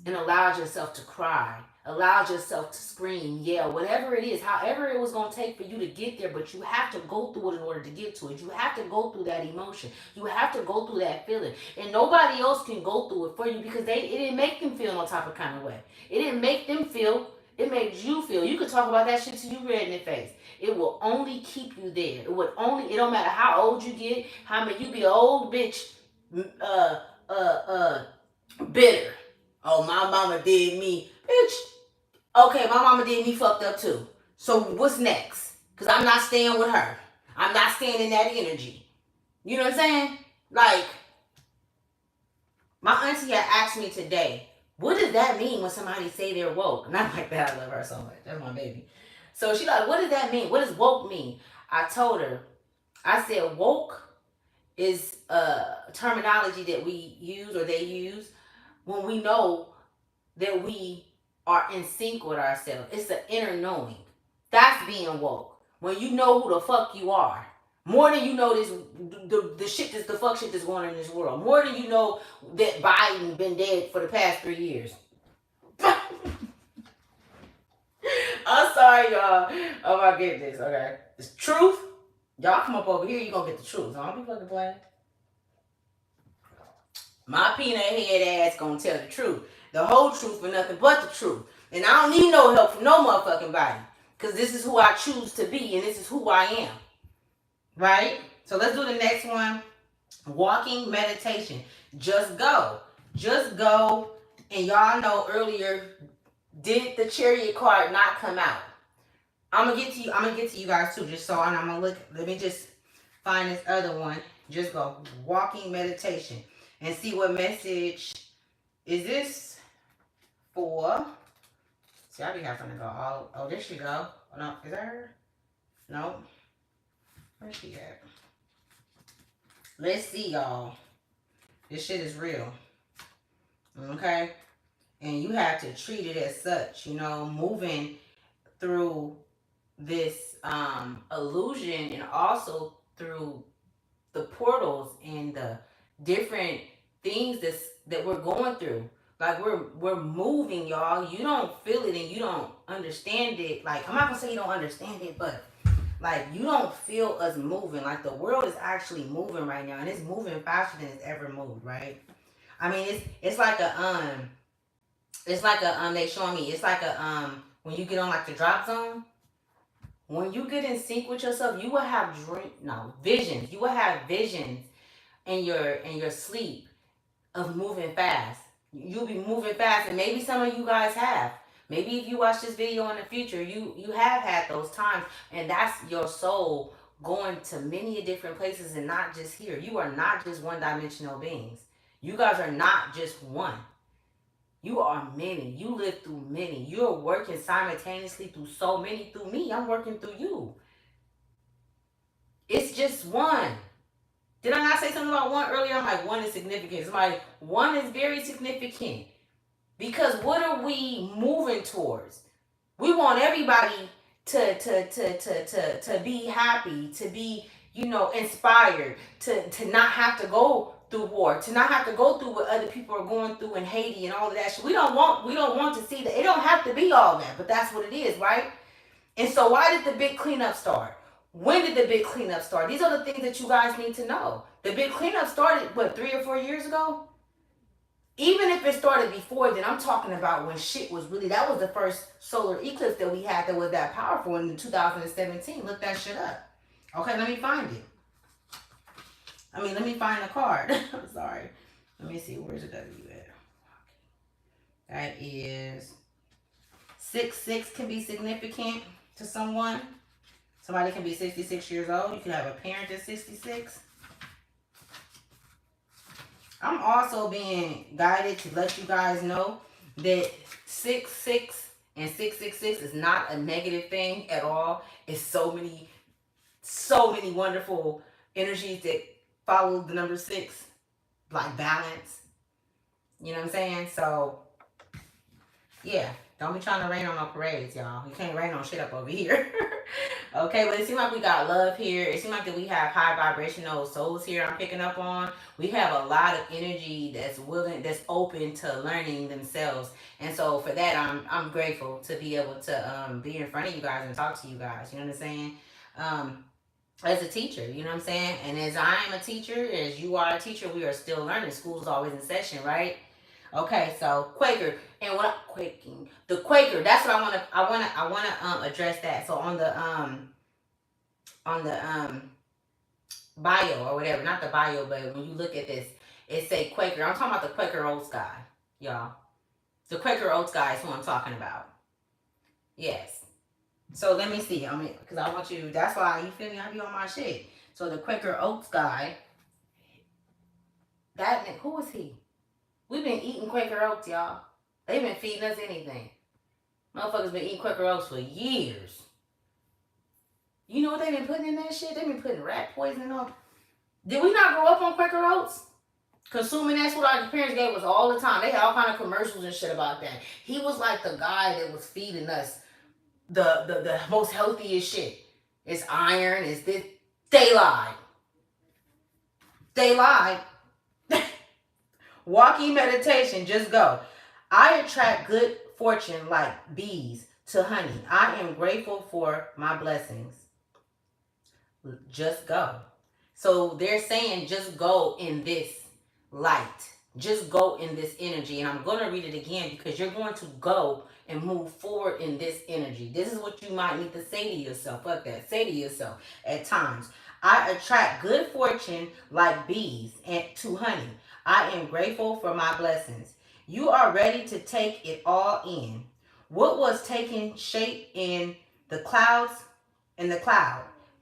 and allowed yourself to cry, allowed yourself to scream, yell, whatever it is, however it was going to take for you to get there, but you have to go through it in order to get to it. You have to go through that emotion. You have to go through that feeling. And nobody else can go through it for you because it didn't make them feel no type of kind of way. It didn't make them feel. It made you feel. You could talk about that shit till you red in the face. It will only keep you there. It don't matter how old you get, how many, you be an old bitch, uh, bitter. Oh, my mama did me. Bitch, okay, my mama did me fucked up too. So what's next? Because I'm not staying with her. I'm not staying in that energy. You know what I'm saying? Like, my auntie had asked me today, what does that mean when somebody say they're woke? And I'm like, that I love her so much. That's my baby. So she like, what does that mean? What does woke mean? I told her, I said, woke is a terminology that we use or they use when we know that we are in sync with ourselves. It's the inner knowing. That's being woke. When you know who the fuck you are. More than you know the shit that's the fuck shit that's going on in this world. More than you know that Biden been dead for the past 3 years. I'm sorry, y'all. Oh my goodness. Okay. It's truth. Y'all come up over here, you gonna get the truth. I don't be fucking playing. My peanut head ass gonna tell the truth. The whole truth and nothing but the truth. And I don't need no help from no motherfucking body. Because this is who I choose to be and this is who I am. Right? So let's do the next one. Walking meditation. Just go. Just go. And y'all know earlier, did the chariot card not come out? I'm gonna get to you guys too, just so I'm gonna look. Let me just find this other one. Just go walking meditation and see what message is this for. See, I be having to go. Oh, there she go. Oh, no, is that her? No. Where's she at? Let's see, y'all. This shit is real. Okay? And you have to treat it as such, you know, moving through this illusion and also through the portals and the different things that we're going through. Like we're moving, y'all. You don't feel it and you don't understand it. Like, I'm not gonna say you don't understand it, but like, you don't feel us moving. Like, the world is actually moving right now, and it's moving faster than it's ever moved, right? I mean, it's like they showing me, it's like when you get on like the drop zone, when you get in sync with yourself, you will have visions. You will have visions in your sleep of moving fast. You'll be moving fast, and maybe some of you guys have. Maybe if you watch this video in the future, you have had those times, and that's your soul going to many different places and not just here. You are not just one-dimensional beings. You guys are not just one. You are many. You live through many. You're working simultaneously through so many. Through me, I'm working through you. It's just one. Did I not say something about one earlier? I'm like, one is significant. It's like, one is very significant. Because what are we moving towards? We want everybody to be happy, to be, inspired, to not have to go through war, to not have to go through what other people are going through in Haiti and all of that shit. We don't want to see that. It don't have to be all that, but that's what it is, right? And so why did the big cleanup start? When did the big cleanup start? These are the things that you guys need to know. The big cleanup started, 3 or 4 years ago? Even if it started before then, I'm talking about when shit was really, that was the first solar eclipse that we had that was that powerful in 2017. Look that shit up. Okay, let me find it. Let me find the card. I'm sorry. Let me see, where's the W at? That is 6-6 can be significant to someone. Somebody can be 66 years old. You can have a parent that's 66. I'm also being guided to let you guys know that 6-6 and 666 is not a negative thing at all. It's so many wonderful energies that follow the number 6, like balance. You know what I'm saying? So, yeah. Don't be trying to rain on no parades, y'all. You can't rain on shit up over here. Okay, but it seems like we got love here. It seems like that we have high vibrational souls here I'm picking up on. We have a lot of energy that's open to learning themselves. And so for that, I'm grateful to be able to be in front of you guys and talk to you guys. You know what I'm saying? As a teacher, you know what I'm saying? And as I am a teacher, as you are a teacher, we are still learning. School's always in session, right? Okay, so Quaker, and what quaking? The Quaker. That's what I wanna address that. So on the bio or whatever, not the bio, but when you look at this, it say Quaker. I'm talking about the Quaker Oats guy, y'all. The Quaker Oats guy is who I'm talking about. Yes. So let me see. Because I want you. That's why, you feel me? I be on my shit. So the Quaker Oats guy. Who is he? We've been eating Quaker Oats, y'all. They've been feeding us anything. Motherfuckers been eating Quaker Oats for years. You know what they've been putting in that shit? They've been putting rat poison on. Did we not grow up on Quaker Oats? Consuming that's what our parents gave us all the time. They had all kind of commercials and shit about that. He was like the guy that was feeding us the most healthiest shit. It's iron, it's this. They lied. They lied. Walking meditation, just go. I attract good fortune like bees to honey. I am grateful for my blessings. Just go. So they're saying just go in this light. Just go in this energy. And I'm going to read it again because you're going to go and move forward in this energy. This is what you might need to say to yourself. Fuck that. Say to yourself at times. I attract good fortune like bees to honey. I am grateful for my blessings. You are ready to take it all in. What was taking shape in the cloud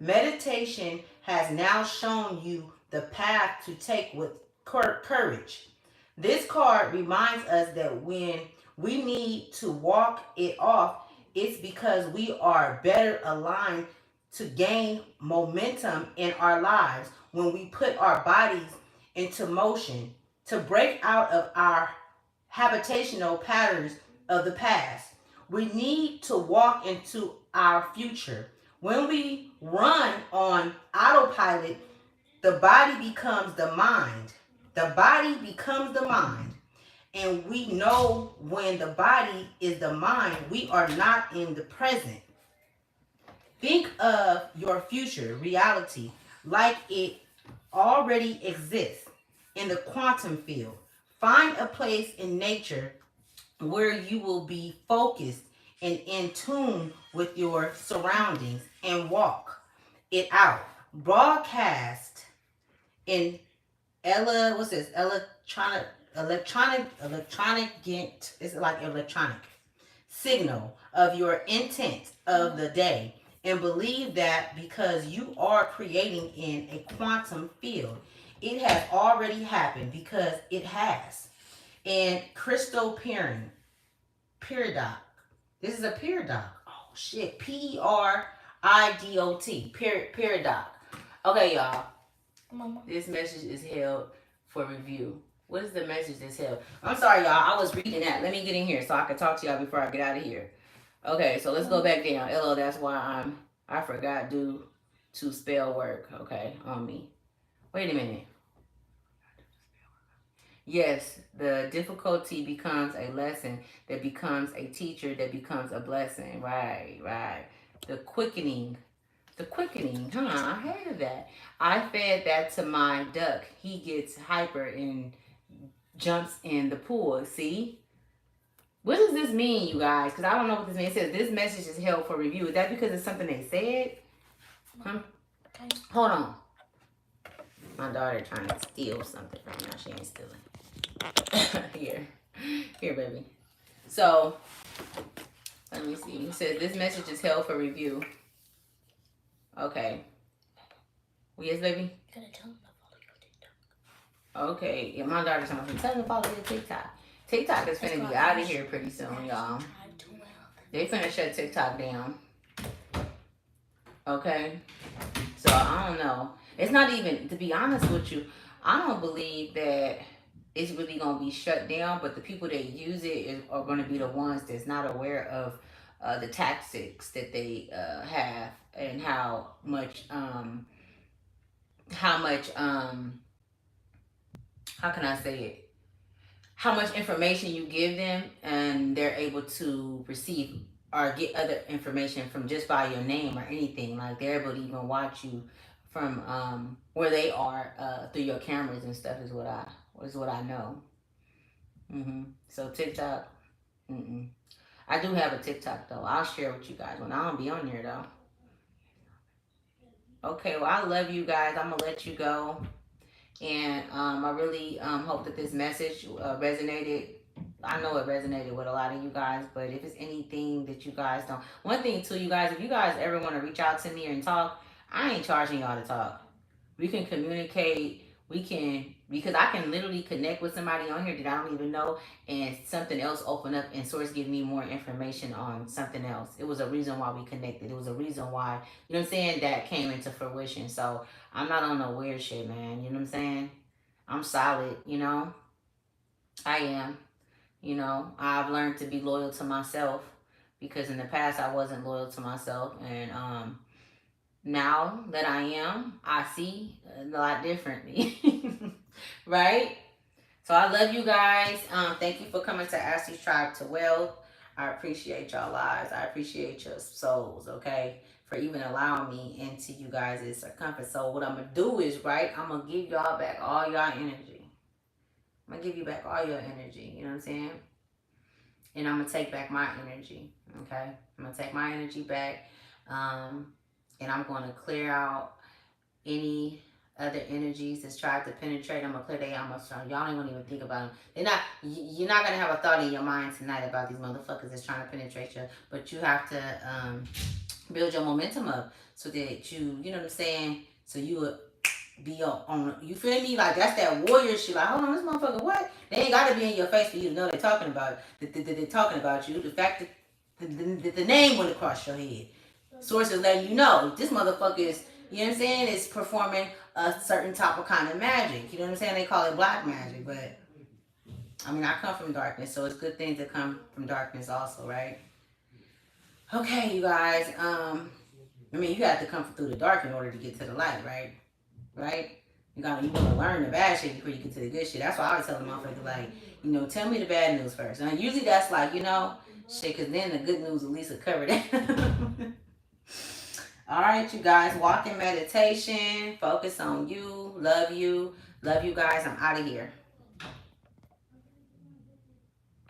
Meditation has now shown you the path to take with courage. This card reminds us that when we need to walk it off, it's because we are better aligned to gain momentum in our lives when we put our bodies into motion to break out of our habitational patterns of the past. We need to walk into our future. When we run on autopilot, the body becomes the mind. The body becomes the mind. And we know when the body is the mind, we are not in the present. Think of your future reality like it already exists in the quantum field. Find a place in nature where you will be focused and in tune with your surroundings and walk it out. Broadcast in what's this? It's like electronic signal of your intent of the day and believe that because you are creating in a quantum field, it has already happened because it has. And crystal peridoc. This is a peridoc. Oh shit. Peridot. Peridoc. Okay, y'all. Mama. This message is held for review. What is the message that's held? I'm sorry, y'all. I was reading that. Let me get in here so I can talk to y'all before I get out of here. Okay, so let's go back down. Hello, that's why I forgot due to spell work. Okay, on me. Wait a minute. Yes, the difficulty becomes a lesson that becomes a teacher that becomes a blessing. Right, right. The quickening. The quickening, huh? I heard of that. I fed that to my duck. He gets hyper and jumps in the pool. See? What does this mean, you guys? Because I don't know what this means. It says this message is held for review. Is that because it's something they said? Huh? Okay. Hold on. My daughter trying to steal something right now. She ain't stealing. Here, baby. So, let me see. It says this message is held for review. Okay. Well, yes, baby? You gotta tell them to follow your TikTok. Okay. Yeah, my daughter's telling me, tell them to follow your TikTok. TikTok is finna be out of here pretty soon, y'all. They finna shut TikTok down. Okay? So, I don't know. It's not even, to be honest with you, I don't believe that it's really going to be shut down, but the people that use it are going to be the ones that's not aware of the tactics that they have and how much how can I say it? How much information you give them, and they're able to receive or get other information from just by your name or anything. Like they're able to even watch you from where they are through your cameras and stuff. Is what I know. So TikTok. I do have a TikTok though. I'll share with you guys when I don't be on there though. Okay, well I love you guys. I'm gonna let you go. And I really hope that this message resonated. I know it resonated with a lot of you guys, but if it's anything that you guys don't, one thing too, you guys, if you guys ever want to reach out to me and talk, I ain't charging y'all to talk. We can communicate. We can, because I can literally connect with somebody on here that I don't even know, and something else open up and Source give me more information on something else. It was a reason why we connected. It was a reason why, you know what I'm saying, that came into fruition. So I'm not on no weird shit, man. You know what I'm saying? I'm solid, you know? I am. You know, I've learned to be loyal to myself because in the past I wasn't loyal to myself. And now that I am, I see a lot differently. Right? So I love you guys. Thank you for coming to Ashley's Tribe to Wealth. I appreciate y'all lives. I appreciate your souls, okay? For even allowing me into you guys' circumference. So what I'm going to do is, right, I'm going to give y'all back all y'all energy. I'm going to give you back all your energy. You know what I'm saying? And I'm going to take back my energy, okay? I'm going to take my energy back. And I'm going to clear out any other energies that's tried to penetrate. I'm gonna clear they almost. Y'all ain't gonna even think about them. They're not. You're not gonna have a thought in your mind tonight about these motherfuckers that's trying to penetrate you. But you have to build your momentum up so that you know what I'm saying? So you would be on, you feel me? Like that's that warrior shit. Like, hold on, this motherfucker, what? They ain't gotta be in your face for you to know they're talking about they're talking about you. The fact that the name went across your head. Sources letting you know this motherfucker is, you know what I'm saying, is performing a certain type of kind of magic. You know what I'm saying? They call it black magic, but I mean I come from darkness, so it's good things that come from darkness also, right? Okay, you guys. I mean, you have to come through the dark in order to get to the light, right? Right? You want to learn the bad shit before you get to the good shit. That's why I always tell the motherfucker, like, tell me the bad news first. And usually that's like, shit, because then the good news at least will cover that. All right, you guys, walk in meditation, focus on you, love you guys. I'm out of here.